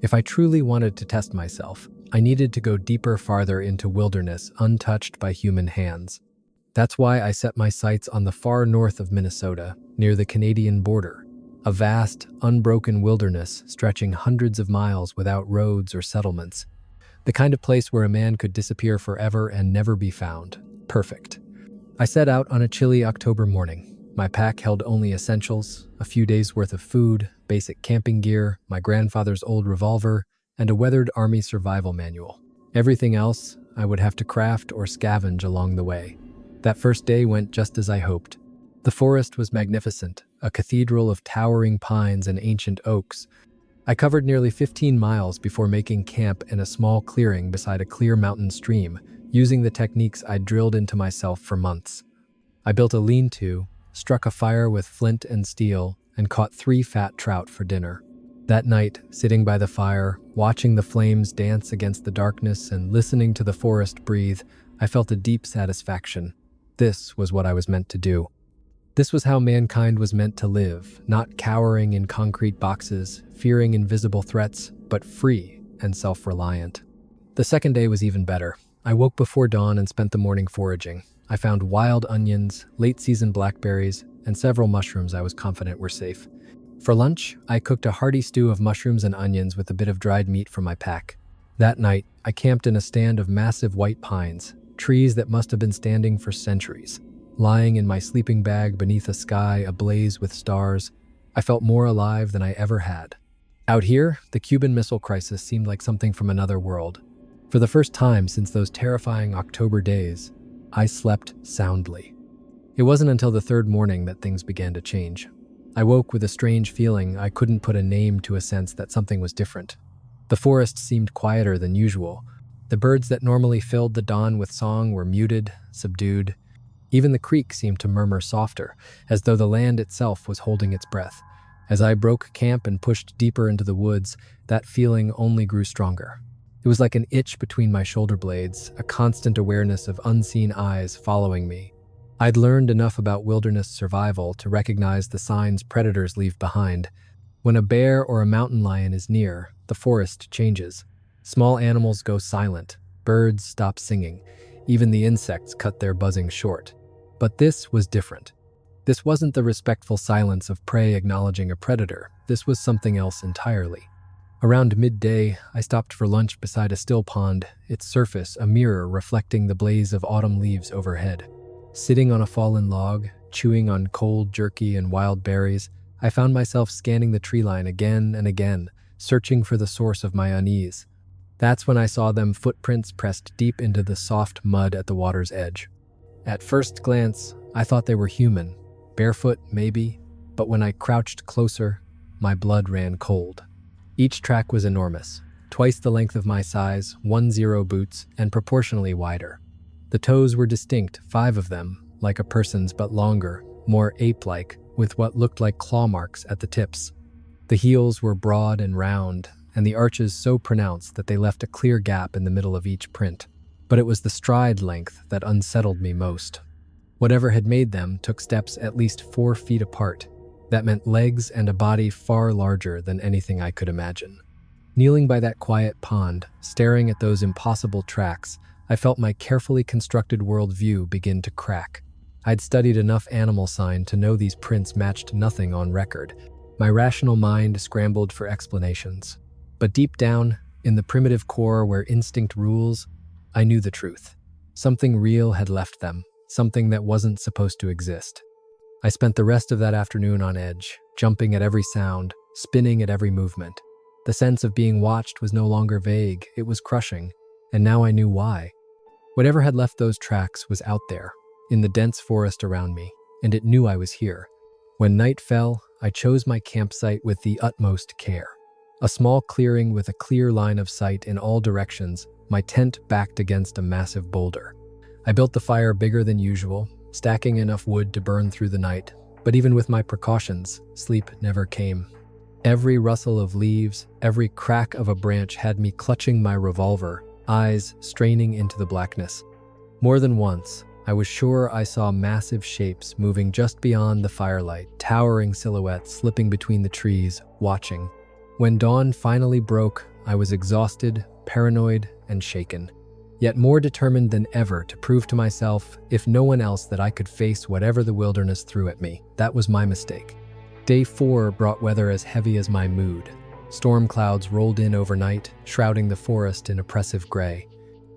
If I truly wanted to test myself, I needed to go deeper, farther into wilderness untouched by human hands. That's why I set my sights on the far north of Minnesota, near the Canadian border, a vast, unbroken wilderness stretching hundreds of miles without roads or settlements. The kind of place where a man could disappear forever and never be found. Perfect. I set out on a chilly October morning. My pack held only essentials, a few days' worth of food, basic camping gear, my grandfather's old revolver, and a weathered army survival manual. Everything else I would have to craft or scavenge along the way. That first day went just as I hoped. The forest was magnificent, a cathedral of towering pines and ancient oaks. I covered nearly 15 miles before making camp in a small clearing beside a clear mountain stream, using the techniques I'd drilled into myself for months. I built a lean-to, struck a fire with flint and steel, and caught 3 fat trout for dinner. That night, sitting by the fire, watching the flames dance against the darkness and listening to the forest breathe, I felt a deep satisfaction. This was what I was meant to do. This was how mankind was meant to live, not cowering in concrete boxes, fearing invisible threats, but free and self-reliant. The second day was even better. I woke before dawn and spent the morning foraging. I found wild onions, late-season blackberries, and several mushrooms I was confident were safe. For lunch, I cooked a hearty stew of mushrooms and onions with a bit of dried meat from my pack. That night, I camped in a stand of massive white pines, trees that must have been standing for centuries. Lying in my sleeping bag beneath a sky ablaze with stars, I felt more alive than I ever had. Out here, the Cuban Missile Crisis seemed like something from another world. For the first time since those terrifying October days, I slept soundly. It wasn't until the third morning that things began to change. I woke with a strange feeling I couldn't put a name to, a sense that something was different. The forest seemed quieter than usual. The birds that normally filled the dawn with song were muted, subdued. Even the creek seemed to murmur softer, as though the land itself was holding its breath. As I broke camp and pushed deeper into the woods, that feeling only grew stronger. It was like an itch between my shoulder blades, a constant awareness of unseen eyes following me. I'd learned enough about wilderness survival to recognize the signs predators leave behind. When a bear or a mountain lion is near, the forest changes. Small animals go silent, birds stop singing, even the insects cut their buzzing short. But this was different. This wasn't the respectful silence of prey acknowledging a predator. This was something else entirely. Around midday, I stopped for lunch beside a still pond, its surface a mirror reflecting the blaze of autumn leaves overhead. Sitting on a fallen log, chewing on cold jerky and wild berries, I found myself scanning the tree line again and again, searching for the source of my unease. That's when I saw them footprints pressed deep into the soft mud at the water's edge. At first glance, I thought they were human, barefoot maybe, but when I crouched closer, my blood ran cold. Each track was enormous, twice the length of my size, 1-0 boots, and proportionally wider. The toes were distinct, 5 of them, like a person's but longer, more ape-like, with what looked like claw marks at the tips. The heels were broad and round, and the arches so pronounced that they left a clear gap in the middle of each print. But it was the stride length that unsettled me most. Whatever had made them took steps at least 4 feet apart. That meant legs and a body far larger than anything I could imagine. Kneeling by that quiet pond, staring at those impossible tracks, I felt my carefully constructed worldview begin to crack. I'd studied enough animal sign to know these prints matched nothing on record. My rational mind scrambled for explanations. But deep down, in the primitive core where instinct rules, I knew the truth. Something real had left them, something that wasn't supposed to exist. I spent the rest of that afternoon on edge, jumping at every sound, spinning at every movement. The sense of being watched was no longer vague, it was crushing, and now I knew why. Whatever had left those tracks was out there, in the dense forest around me, and it knew I was here. When night fell, I chose my campsite with the utmost care. A small clearing with a clear line of sight in all directions, my tent backed against a massive boulder. I built the fire bigger than usual, stacking enough wood to burn through the night, but even with my precautions, sleep never came. Every rustle of leaves, every crack of a branch had me clutching my revolver, eyes straining into the blackness. More than once, I was sure I saw massive shapes moving just beyond the firelight, towering silhouettes slipping between the trees, watching. When dawn finally broke, I was exhausted, paranoid, and shaken. Yet more determined than ever to prove to myself, if no one else, that I could face whatever the wilderness threw at me. That was my mistake. Day 4 brought weather as heavy as my mood. Storm clouds rolled in overnight, shrouding the forest in oppressive gray.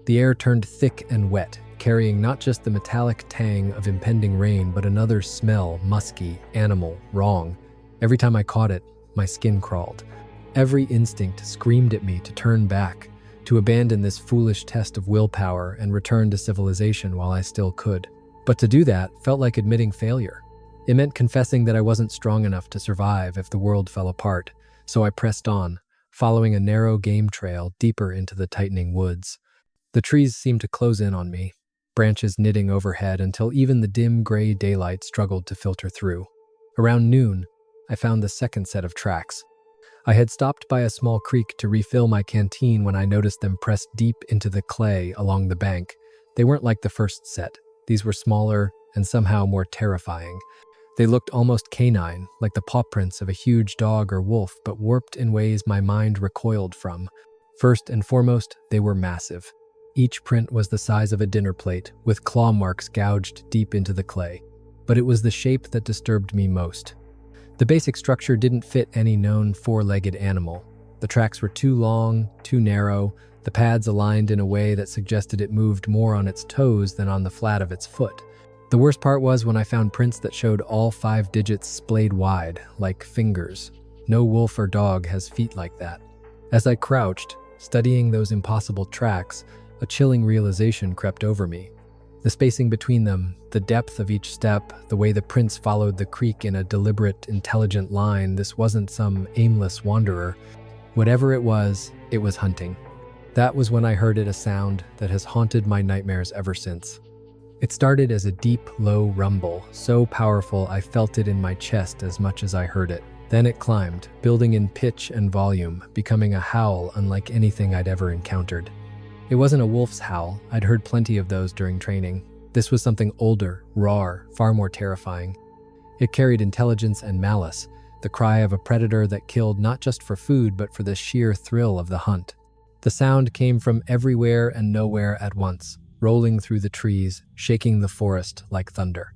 The air turned thick and wet, carrying not just the metallic tang of impending rain, but another smell, musky, animal, wrong. Every time I caught it, my skin crawled. Every instinct screamed at me to turn back, to abandon this foolish test of willpower and return to civilization while I still could. But to do that felt like admitting failure. It meant confessing that I wasn't strong enough to survive if the world fell apart, so I pressed on, following a narrow game trail deeper into the tightening woods. The trees seemed to close in on me, branches knitting overhead until even the dim gray daylight struggled to filter through. Around noon, I found the second set of tracks. I had stopped by a small creek to refill my canteen when I noticed them pressed deep into the clay along the bank. They weren't like the first set. These were smaller and somehow more terrifying. They looked almost canine, like the paw prints of a huge dog or wolf, but warped in ways my mind recoiled from. First and foremost, they were massive. Each print was the size of a dinner plate, with claw marks gouged deep into the clay. But it was the shape that disturbed me most. The basic structure didn't fit any known 4-legged animal. The tracks were too long, too narrow, the pads aligned in a way that suggested it moved more on its toes than on the flat of its foot. The worst part was when I found prints that showed all 5 digits splayed wide, like fingers. No wolf or dog has feet like that. As I crouched, studying those impossible tracks, a chilling realization crept over me. The spacing between them, the depth of each step, the way the prints followed the creek in a deliberate, intelligent line, this wasn't some aimless wanderer. Whatever it was hunting. That was when I heard it, a sound that has haunted my nightmares ever since. It started as a deep, low rumble, so powerful I felt it in my chest as much as I heard it. Then it climbed, building in pitch and volume, becoming a howl unlike anything I'd ever encountered. It wasn't a wolf's howl. I'd heard plenty of those during training. This was something older, rawer, far more terrifying. It carried intelligence and malice, the cry of a predator that killed not just for food but for the sheer thrill of the hunt. The sound came from everywhere and nowhere at once, rolling through the trees, shaking the forest like thunder.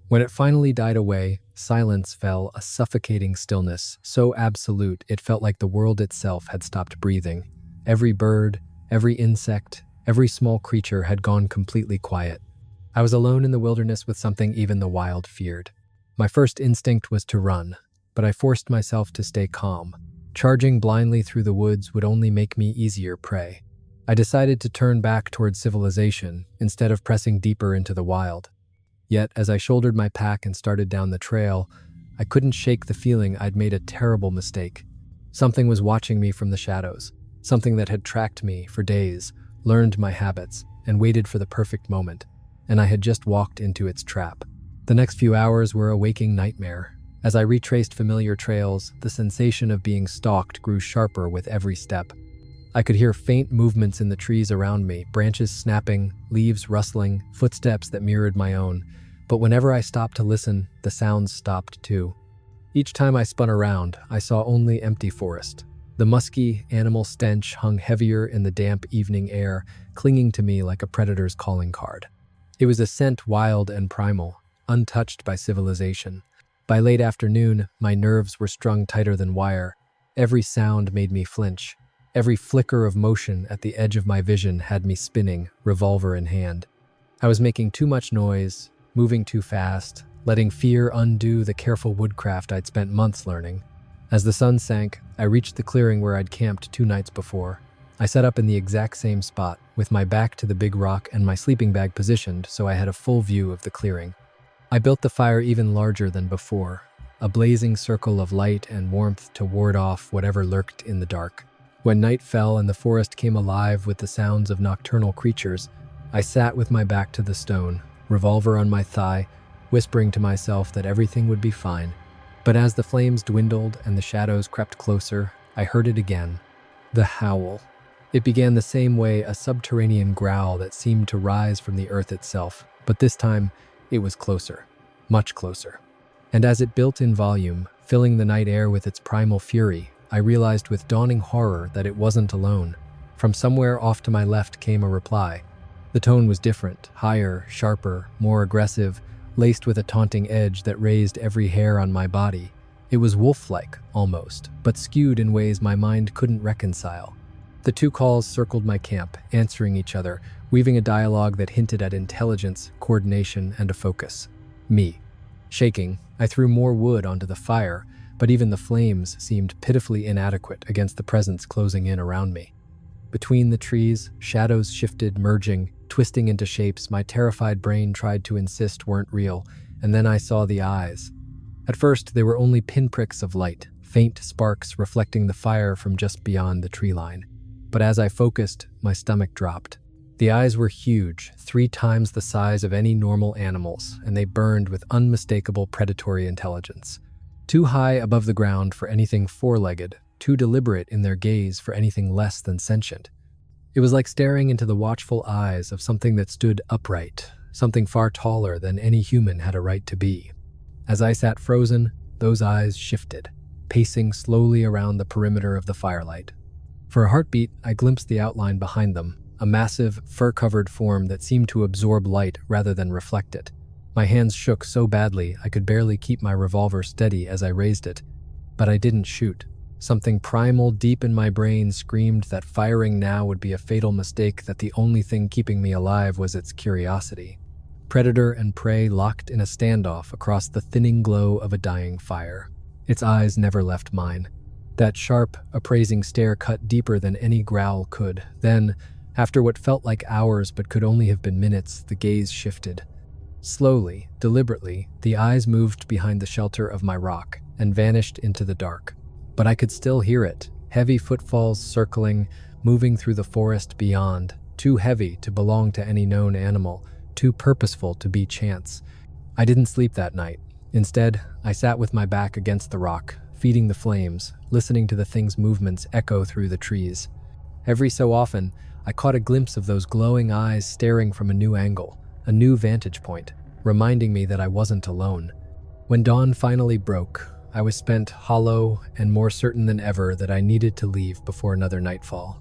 When it finally died away, silence fell, a suffocating stillness, so absolute it felt like the world itself had stopped breathing. Every bird, every insect, every small creature had gone completely quiet. I was alone in the wilderness with something even the wild feared. My first instinct was to run, but I forced myself to stay calm. Charging blindly through the woods would only make me easier prey. I decided to turn back towards civilization instead of pressing deeper into the wild. Yet, as I shouldered my pack and started down the trail, I couldn't shake the feeling I'd made a terrible mistake. Something was watching me from the shadows, something that had tracked me for days, learned my habits, and waited for the perfect moment, and I had just walked into its trap. The next few hours were a waking nightmare. As I retraced familiar trails, the sensation of being stalked grew sharper with every step. I could hear faint movements in the trees around me, branches snapping, leaves rustling, footsteps that mirrored my own. But whenever I stopped to listen, the sounds stopped too. Each time I spun around, I saw only empty forest. The musky, animal stench hung heavier in the damp evening air, clinging to me like a predator's calling card. It was a scent wild and primal, untouched by civilization. By late afternoon, my nerves were strung tighter than wire. Every sound made me flinch. Every flicker of motion at the edge of my vision had me spinning, revolver in hand. I was making too much noise, moving too fast, letting fear undo the careful woodcraft I'd spent months learning. As the sun sank, I reached the clearing where I'd camped 2 nights before. I set up in the exact same spot, with my back to the big rock and my sleeping bag positioned so I had a full view of the clearing. I built the fire even larger than before, a blazing circle of light and warmth to ward off whatever lurked in the dark. When night fell and the forest came alive with the sounds of nocturnal creatures, I sat with my back to the stone, revolver on my thigh, whispering to myself that everything would be fine. But as the flames dwindled and the shadows crept closer, I heard it again. The howl. It began the same way, a subterranean growl that seemed to rise from the earth itself, but this time it was closer, much closer. And as it built in volume, filling the night air with its primal fury, I realized with dawning horror that it wasn't alone. From somewhere off to my left came a reply. The tone was different, higher, sharper, more aggressive, laced with a taunting edge that raised every hair on my body. It was wolf-like, almost, but skewed in ways my mind couldn't reconcile. The 2 calls circled my camp, answering each other, weaving a dialogue that hinted at intelligence, coordination, and a focus. Me. Shaking, I threw more wood onto the fire, but even the flames seemed pitifully inadequate against the presence closing in around me. Between the trees, shadows shifted, merging, twisting into shapes my terrified brain tried to insist weren't real, and then I saw the eyes. At first, they were only pinpricks of light, faint sparks reflecting the fire from just beyond the tree line. But as I focused, my stomach dropped. The eyes were huge, 3 times the size of any normal animal's, and they burned with unmistakable predatory intelligence. Too high above the ground for anything 4-legged, too deliberate in their gaze for anything less than sentient. It was like staring into the watchful eyes of something that stood upright, something far taller than any human had a right to be. As I sat frozen, those eyes shifted, pacing slowly around the perimeter of the firelight. For a heartbeat, I glimpsed the outline behind them, a massive, fur-covered form that seemed to absorb light rather than reflect it. My hands shook so badly I could barely keep my revolver steady as I raised it. But I didn't shoot. Something primal deep in my brain screamed that firing now would be a fatal mistake, that the only thing keeping me alive was its curiosity. Predator and prey locked in a standoff across the thinning glow of a dying fire. Its eyes never left mine. That sharp, appraising stare cut deeper than any growl could. Then, after what felt like hours but could only have been minutes, the gaze shifted. Slowly, deliberately, the eyes moved behind the shelter of my rock and vanished into the dark. But I could still hear it, heavy footfalls circling, moving through the forest beyond, too heavy to belong to any known animal, too purposeful to be chance. I didn't sleep that night. Instead, I sat with my back against the rock, feeding the flames, listening to the thing's movements echo through the trees. Every so often, I caught a glimpse of those glowing eyes staring from a new angle, a new vantage point, reminding me that I wasn't alone. When dawn finally broke, I was spent hollow and more certain than ever that I needed to leave before another nightfall.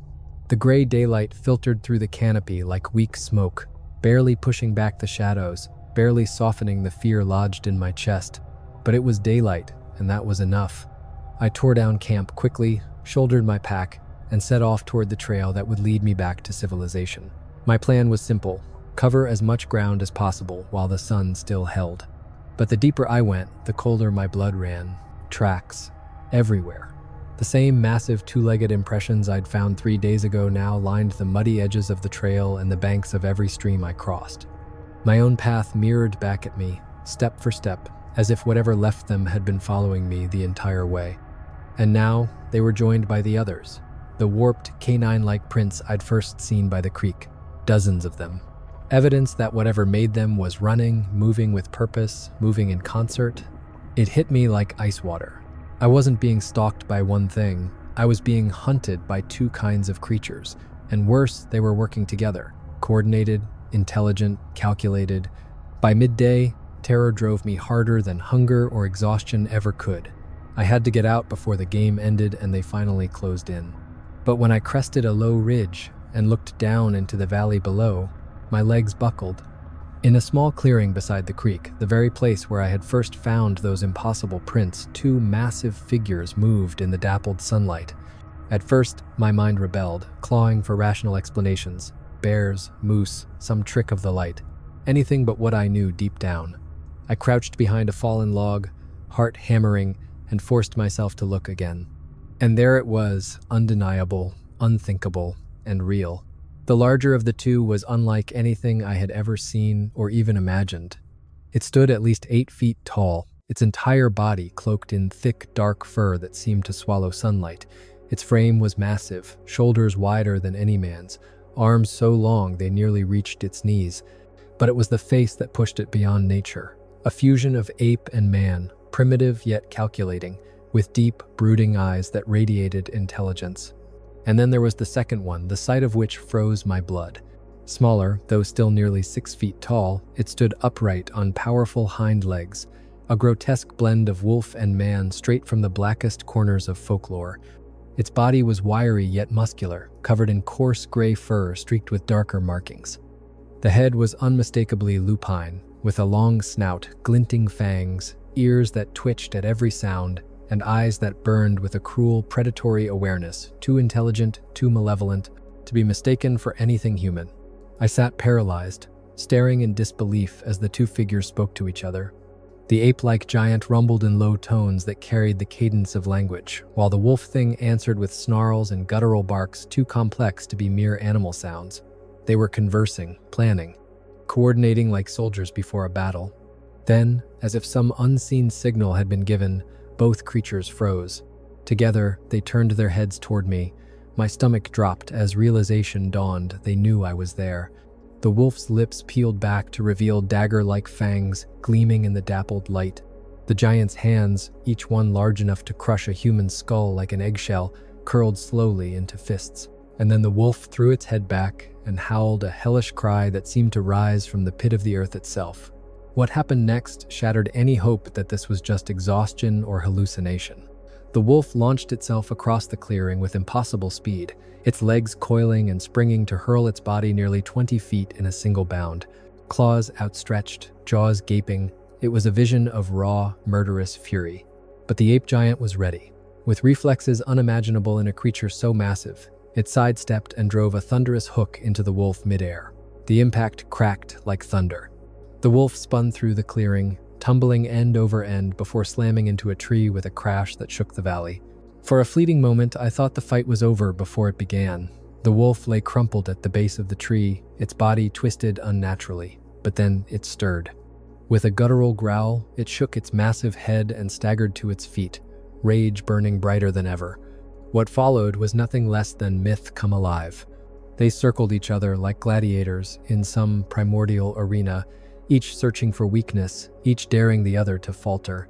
The gray daylight filtered through the canopy like weak smoke, barely pushing back the shadows, barely softening the fear lodged in my chest. But it was daylight, and that was enough. I tore down camp quickly, shouldered my pack, and set off toward the trail that would lead me back to civilization. My plan was simple: cover as much ground as possible while the sun still held. But the deeper I went, the colder my blood ran. Tracks everywhere. The same massive two-legged impressions I'd found 3 days ago now lined the muddy edges of the trail and the banks of every stream I crossed. My own path mirrored back at me, step for step, as if whatever left them had been following me the entire way. And now they were joined by the others, the warped, canine-like prints I'd first seen by the creek, dozens of them. Evidence that whatever made them was running, moving with purpose, moving in concert. It hit me like ice water. I wasn't being stalked by one thing, I was being hunted by two kinds of creatures, and worse, they were working together, coordinated, intelligent, calculated. By midday, terror drove me harder than hunger or exhaustion ever could. I had to get out before the game ended and they finally closed in. But when I crested a low ridge and looked down into the valley below, my legs buckled. In a small clearing beside the creek, the very place where I had first found those impossible prints, two massive figures moved in the dappled sunlight. At first, my mind rebelled, clawing for rational explanations. Bears, moose, some trick of the light. Anything but what I knew deep down. I crouched behind a fallen log, heart hammering, and forced myself to look again. And there it was, undeniable, unthinkable, and real. The larger of the two was unlike anything I had ever seen or even imagined. It stood at least 8 feet tall, its entire body cloaked in thick, dark fur that seemed to swallow sunlight. Its frame was massive, shoulders wider than any man's, arms so long they nearly reached its knees. But it was the face that pushed it beyond nature. A fusion of ape and man, primitive yet calculating, with deep, brooding eyes that radiated intelligence. And then there was the second one, the sight of which froze my blood. Smaller, though still nearly 6 feet tall, it stood upright on powerful hind legs, a grotesque blend of wolf and man straight from the blackest corners of Folklore. Its body was wiry yet muscular, covered in coarse gray fur streaked with darker markings. The head was unmistakably lupine, with a long snout, glinting fangs, ears that twitched at every sound, and eyes that burned with a cruel, predatory awareness, too intelligent, too malevolent, to be mistaken for anything human. I sat paralyzed, staring in disbelief as the two figures spoke to each other. The ape-like giant rumbled in low tones that carried the cadence of language, while the wolf thing answered with snarls and guttural barks too complex to be mere animal sounds. They were conversing, planning, coordinating like soldiers before a battle. Then, as if some unseen signal had been given, both creatures froze. Together, they turned their heads toward me. My stomach dropped as realization dawned. They knew I was there. The wolf's lips peeled back to reveal dagger-like fangs gleaming in the dappled light. The giant's hands, each one large enough to crush a human skull like an eggshell, curled slowly into fists. And then the wolf threw its head back and howled a hellish cry that seemed to rise from the pit of the earth itself. What happened next shattered any hope that this was just exhaustion or hallucination. The wolf launched itself across the clearing with impossible speed, its legs coiling and springing to hurl its body nearly 20 feet in a single bound. Claws outstretched, jaws gaping, it was a vision of raw, murderous fury. But the ape giant was ready. With reflexes unimaginable in a creature so massive, it sidestepped and drove a thunderous hook into the wolf midair. The impact cracked like thunder. The wolf spun through the clearing, tumbling end over end before slamming into a tree with a crash that shook the valley. For a fleeting moment, I thought the fight was over before it began. The wolf lay crumpled at the base of the tree, its body twisted unnaturally, but then it stirred. With a guttural growl, it shook its massive head and staggered to its feet, rage burning brighter than ever. What followed was nothing less than myth come alive. They circled each other like gladiators in some primordial arena, each searching for weakness, each daring the other to falter.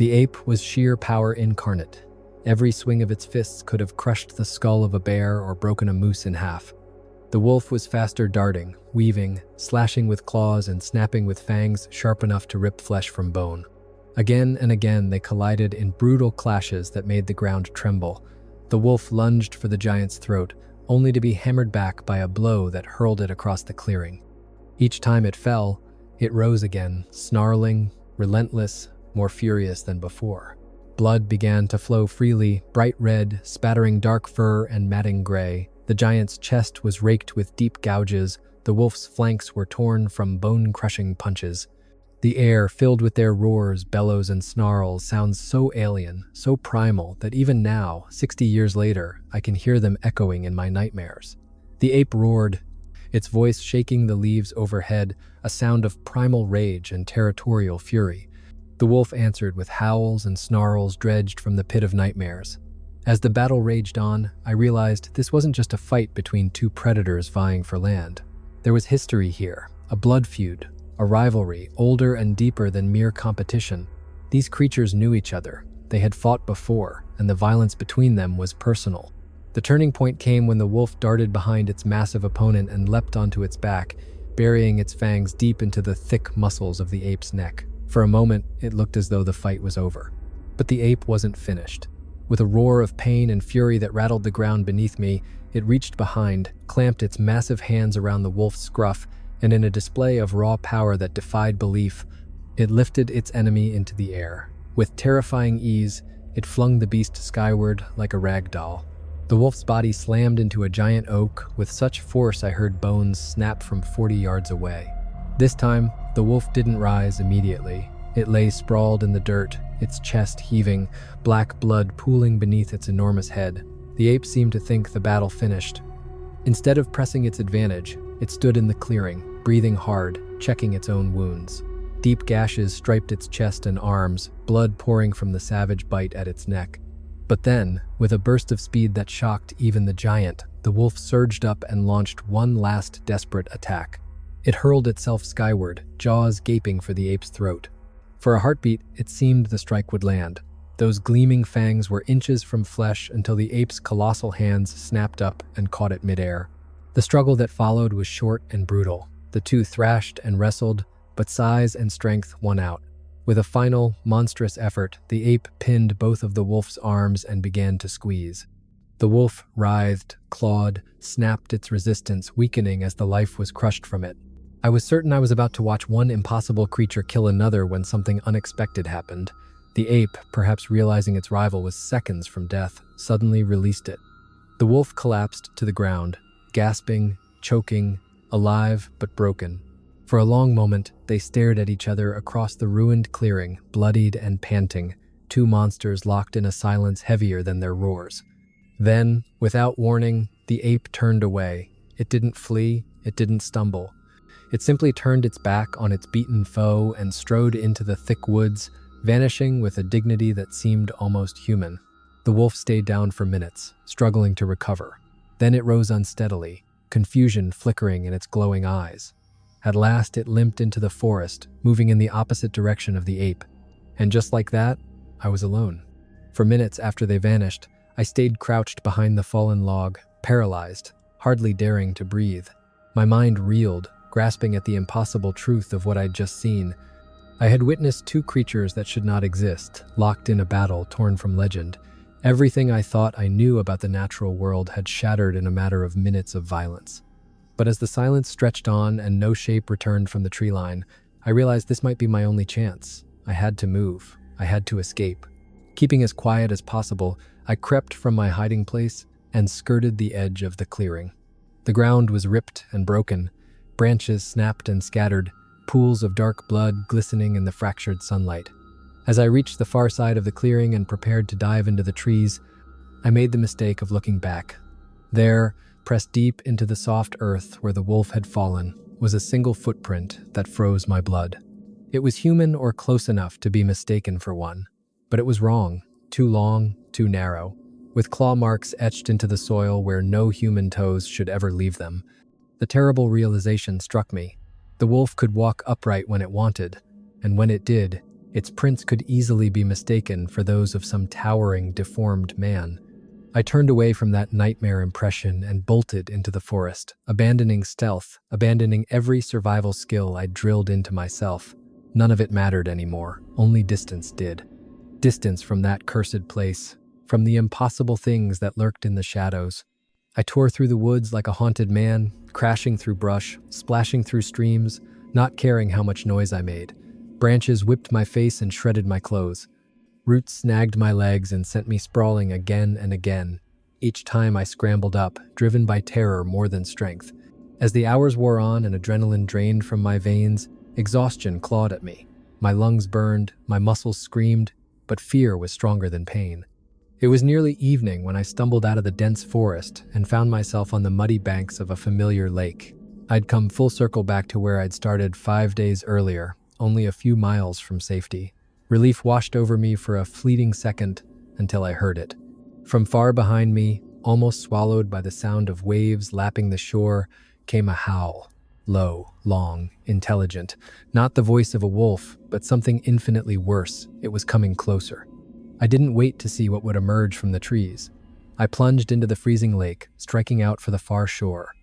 The ape was sheer power incarnate. Every swing of its fists could have crushed the skull of a bear or broken a moose in half. The wolf was faster, darting, weaving, slashing with claws and snapping with fangs sharp enough to rip flesh from bone. Again and again they collided in brutal clashes that made the ground tremble. The wolf lunged for the giant's throat, only to be hammered back by a blow that hurled it across the clearing. Each time it fell, it rose again, snarling, relentless, more furious than before. Blood began to flow freely, bright red, spattering dark fur and matting gray. The giant's chest was raked with deep gouges. The wolf's flanks were torn from bone-crushing punches. The air, filled with their roars, bellows, and snarls, sounds so alien, so primal, that even now, 60 years later, I can hear them echoing in my nightmares. The ape roared, its voice shaking the leaves overhead, a sound of primal rage and territorial fury. The wolf answered with howls and snarls dredged from the pit of nightmares. As the battle raged on, I realized this wasn't just a fight between two predators vying for land. There was history here, a blood feud, a rivalry older and deeper than mere competition. These creatures knew each other. They had fought before, and the violence between them was personal. The turning point came when the wolf darted behind its massive opponent and leapt onto its back, burying its fangs deep into the thick muscles of the ape's neck. For a moment, it looked as though the fight was over. But the ape wasn't finished. With a roar of pain and fury that rattled the ground beneath me, it reached behind, clamped its massive hands around the wolf's scruff, and in a display of raw power that defied belief, it lifted its enemy into the air. With terrifying ease, it flung the beast skyward like a rag doll. The wolf's body slammed into a giant oak with such force I heard bones snap from 40 yards away. This time, the wolf didn't rise immediately. It lay sprawled in the dirt, its chest heaving, black blood pooling beneath its enormous head. The ape seemed to think the battle finished. Instead of pressing its advantage, it stood in the clearing, breathing hard, checking its own wounds. Deep gashes striped its chest and arms, blood pouring from the savage bite at its neck. But then, with a burst of speed that shocked even the giant, the wolf surged up and launched one last desperate attack. It hurled itself skyward, jaws gaping for the ape's throat. For a heartbeat, it seemed the strike would land. Those gleaming fangs were inches from flesh until the ape's colossal hands snapped up and caught it midair. The struggle that followed was short and brutal. The two thrashed and wrestled, but size and strength won out. With a final, monstrous effort, the ape pinned both of the wolf's arms and began to squeeze. The wolf writhed, clawed, snapped its resistance, weakening as the life was crushed from it. I was certain I was about to watch one impossible creature kill another when something unexpected happened. The ape, perhaps realizing its rival was seconds from death, suddenly released it. The wolf collapsed to the ground, gasping, choking, alive but broken. For a long moment, they stared at each other across the ruined clearing, bloodied and panting, two monsters locked in a silence heavier than their roars. Then, without warning, the ape turned away. It didn't flee, it didn't stumble. It simply turned its back on its beaten foe and strode into the thick woods, vanishing with a dignity that seemed almost human. The wolf stayed down for minutes, struggling to recover. Then it rose unsteadily, confusion flickering in its glowing eyes. At last it limped into the forest, moving in the opposite direction of the ape. And just like that, I was alone. For minutes after they vanished, I stayed crouched behind the fallen log, paralyzed, hardly daring to breathe. My mind reeled, grasping at the impossible truth of what I'd just seen. I had witnessed two creatures that should not exist, locked in a battle torn from legend. Everything I thought I knew about the natural world had shattered in a matter of minutes of violence. But as the silence stretched on and no shape returned from the tree line, I realized this might be my only chance. I had to move. I had to escape. Keeping as quiet as possible, I crept from my hiding place and skirted the edge of the clearing. The ground was ripped and broken. Branches snapped and scattered, pools of dark blood glistening in the fractured sunlight. As I reached the far side of the clearing and prepared to dive into the trees, I made the mistake of looking back. There, pressed deep into the soft earth where the wolf had fallen, was a single footprint that froze my blood. It was human or close enough to be mistaken for one, but it was wrong, too long, too narrow, with claw marks etched into the soil where no human toes should ever leave them. The terrible realization struck me. The wolf could walk upright when it wanted, and when it did, Its prints could easily be mistaken for those of some towering, deformed man. I turned away from that nightmare impression and bolted into the forest, abandoning stealth, abandoning every survival skill I'd drilled into myself. None of it mattered anymore, only distance did. Distance from that cursed place, from the impossible things that lurked in the shadows. I tore through the woods like a haunted man, crashing through brush, splashing through streams, not caring how much noise I made. Branches whipped my face and shredded my clothes. Roots snagged my legs and sent me sprawling again and again. Each time I scrambled up, driven by terror more than strength. As the hours wore on and adrenaline drained from my veins, exhaustion clawed at me. My lungs burned, my muscles screamed, but fear was stronger than pain. It was nearly evening when I stumbled out of the dense forest and found myself on the muddy banks of a familiar lake. I'd come full circle back to where I'd started 5 days earlier, only a few miles from safety. Relief washed over me for a fleeting second until I heard it. From far behind me, almost swallowed by the sound of waves lapping the shore, came a howl. Low, long, intelligent. Not the voice of a wolf, but something infinitely worse. It was coming closer. I didn't wait to see what would emerge from the trees. I plunged into the freezing lake, striking out for the far shore.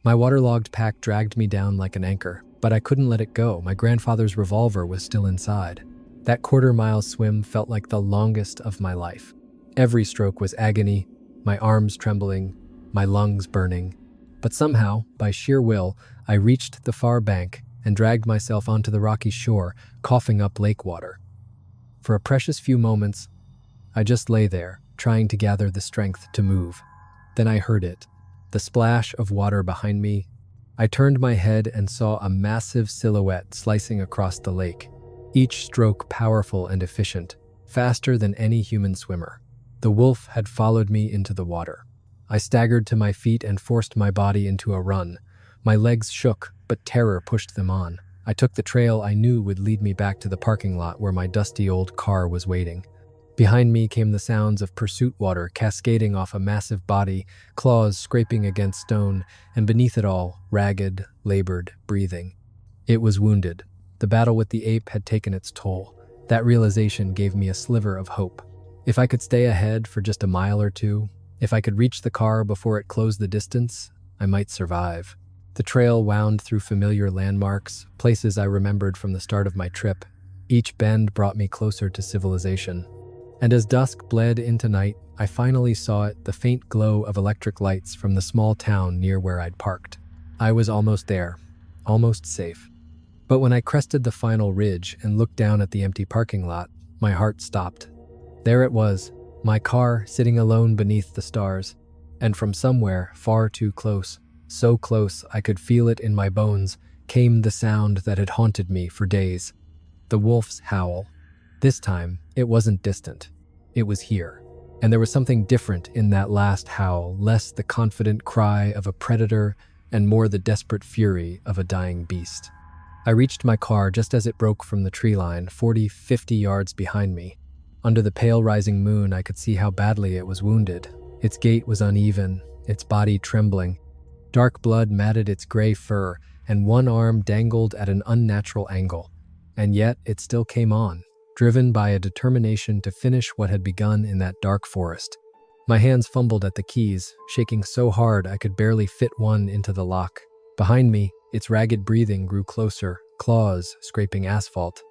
My waterlogged pack dragged me down like an anchor, but I couldn't let it go. My grandfather's revolver was still inside. That quarter-mile swim felt like the longest of my life. Every stroke was agony, my arms trembling, my lungs burning. But somehow, by sheer will, I reached the far bank and dragged myself onto the rocky shore, coughing up lake water. For a precious few moments, I just lay there, trying to gather the strength to move. Then I heard it, the splash of water behind me. I turned my head and saw a massive silhouette slicing across the lake. Each stroke powerful and efficient, faster than any human swimmer. The wolf had followed me into the water. I staggered to my feet and forced my body into a run. My legs shook, but terror pushed them on. I took the trail I knew would lead me back to the parking lot where my dusty old car was waiting. Behind me came the sounds of pursuit water cascading off a massive body, claws scraping against stone, and beneath it all, ragged, labored, breathing. It was wounded. The battle with the ape had taken its toll. That realization gave me a sliver of hope. If I could stay ahead for just a mile or two, if I could reach the car before it closed the distance, I might survive. The trail wound through familiar landmarks, places I remembered from the start of my trip. Each bend brought me closer to civilization. And as dusk bled into night, I finally saw it, the faint glow of electric lights from the small town near where I'd parked. I was almost there, almost safe. But when I crested the final ridge and looked down at the empty parking lot, my heart stopped. There it was, my car sitting alone beneath the stars. And from somewhere, far too close, so close I could feel it in my bones, came the sound that had haunted me for days. The wolf's howl. This time, it wasn't distant. It was here. And there was something different in that last howl, less the confident cry of a predator and more the desperate fury of a dying beast. I reached my car just as it broke from the tree line, 40-50 yards behind me. Under the pale rising moon, I could see how badly it was wounded. Its gait was uneven, its body trembling. Dark blood matted its gray fur, and one arm dangled at an unnatural angle. And yet, it still came on, driven by a determination to finish what had begun in that dark forest. My hands fumbled at the keys, shaking so hard I could barely fit one into the lock. Behind me, its ragged breathing grew closer, claws scraping asphalt.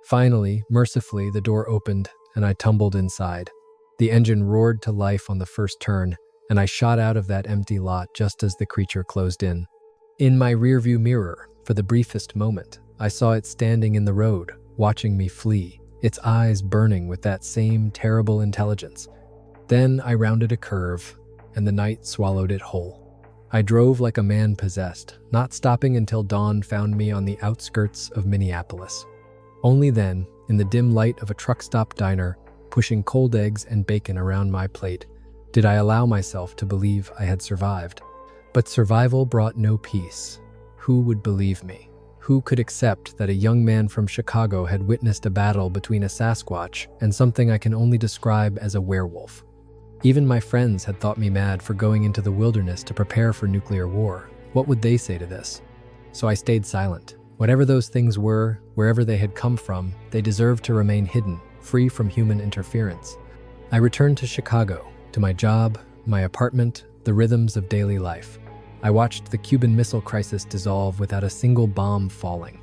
Finally, mercifully, the door opened, and I tumbled inside. The engine roared to life on the first turn, and I shot out of that empty lot just as the creature closed in. In my rearview mirror, for the briefest moment, I saw it standing in the road, watching me flee, its eyes burning with that same terrible intelligence. Then I rounded a curve, and the night swallowed it whole. I drove like a man possessed, not stopping until dawn found me on the outskirts of Minneapolis. Only then, in the dim light of a truck stop diner, pushing cold eggs and bacon around my plate, did I allow myself to believe I had survived. But survival brought no peace. Who would believe me? Who could accept that a young man from Chicago had witnessed a battle between a Sasquatch and something I can only describe as a werewolf? Even my friends had thought me mad for going into the wilderness to prepare for nuclear war. What would they say to this? So I stayed silent, Whatever those things were, wherever they had come from, they deserved to remain hidden, free from human interference. I returned to Chicago, to my job, my apartment, the rhythms of daily life. I watched the Cuban Missile Crisis dissolve without a single bomb falling.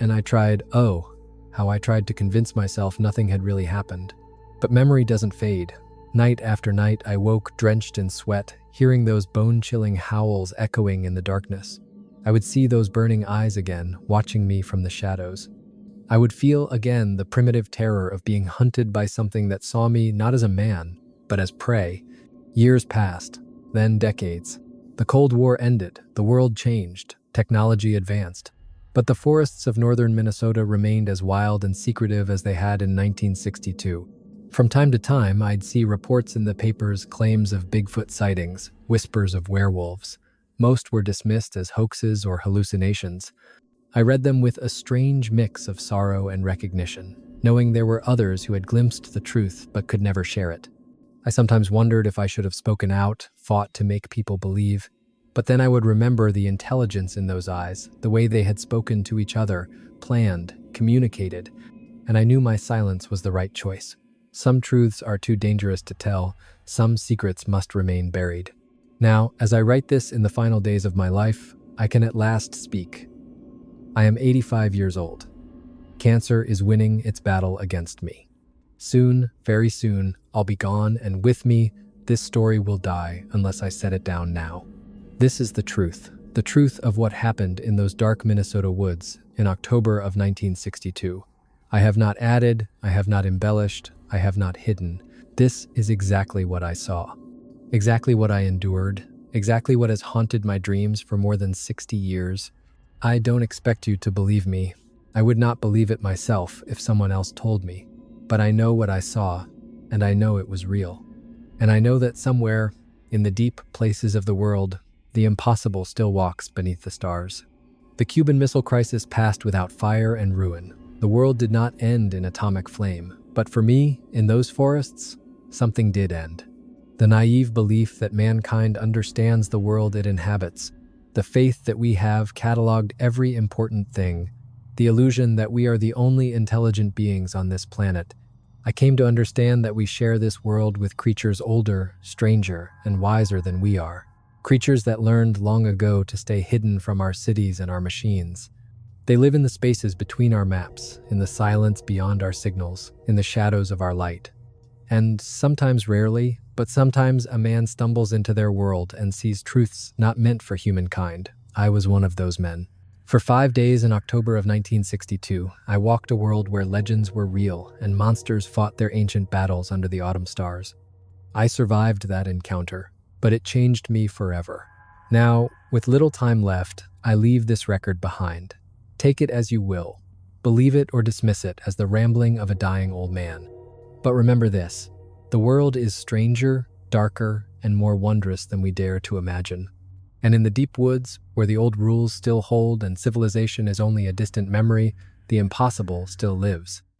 And I tried to convince myself nothing had really happened. But memory doesn't fade. Night after night, I woke drenched in sweat, hearing those bone-chilling howls echoing in the darkness. I would see those burning eyes again, watching me from the shadows. I would feel again the primitive terror of being hunted by something that saw me not as a man, but as prey. Years passed, then decades. The Cold War ended, the world changed, technology advanced. But the forests of northern Minnesota remained as wild and secretive as they had in 1962. From time to time, I'd see reports in the papers, claims of Bigfoot sightings, whispers of werewolves. Most were dismissed as hoaxes or hallucinations. I read them with a strange mix of sorrow and recognition, knowing there were others who had glimpsed the truth but could never share it. I sometimes wondered if I should have spoken out, fought to make people believe. But then I would remember the intelligence in those eyes, the way they had spoken to each other, planned, communicated, and I knew my silence was the right choice. Some truths are too dangerous to tell, some secrets must remain buried. Now, as I write this in the final days of my life, I can at last speak. I am 85 years old. Cancer is winning its battle against me. Soon, very soon, I'll be gone, and with me, this story will die unless I set it down now. This is the truth of what happened in those dark Minnesota woods in October of 1962. I have not added, I have not embellished, I have not hidden. This is exactly what I saw. Exactly what I endured. Exactly what has haunted my dreams for more than 60 years. I don't expect you to believe me. I would not believe it myself if someone else told me. But I know what I saw, and I know it was real. And I know that somewhere, in the deep places of the world, the impossible still walks beneath the stars. The Cuban Missile Crisis passed without fire and ruin. The world did not end in atomic flame. But for me, in those forests, something did end. The naive belief that mankind understands the world it inhabits, the faith that we have cataloged every important thing, the illusion that we are the only intelligent beings on this planet. I came to understand that we share this world with creatures older, stranger, and wiser than we are. Creatures that learned long ago to stay hidden from our cities and our machines. They live in the spaces between our maps, in the silence beyond our signals, in the shadows of our light. And sometimes, rarely, but sometimes a man stumbles into their world and sees truths not meant for humankind. I was one of those men. For 5 days in October of 1962, I walked a world where legends were real and monsters fought their ancient battles under the autumn stars. I survived that encounter, but it changed me forever. Now, with little time left, I leave this record behind. Take it as you will. Believe it or dismiss it as the rambling of a dying old man. But remember this, the world is stranger, darker, and more wondrous than we dare to imagine. And in the deep woods, where the old rules still hold and civilization is only a distant memory, the impossible still lives.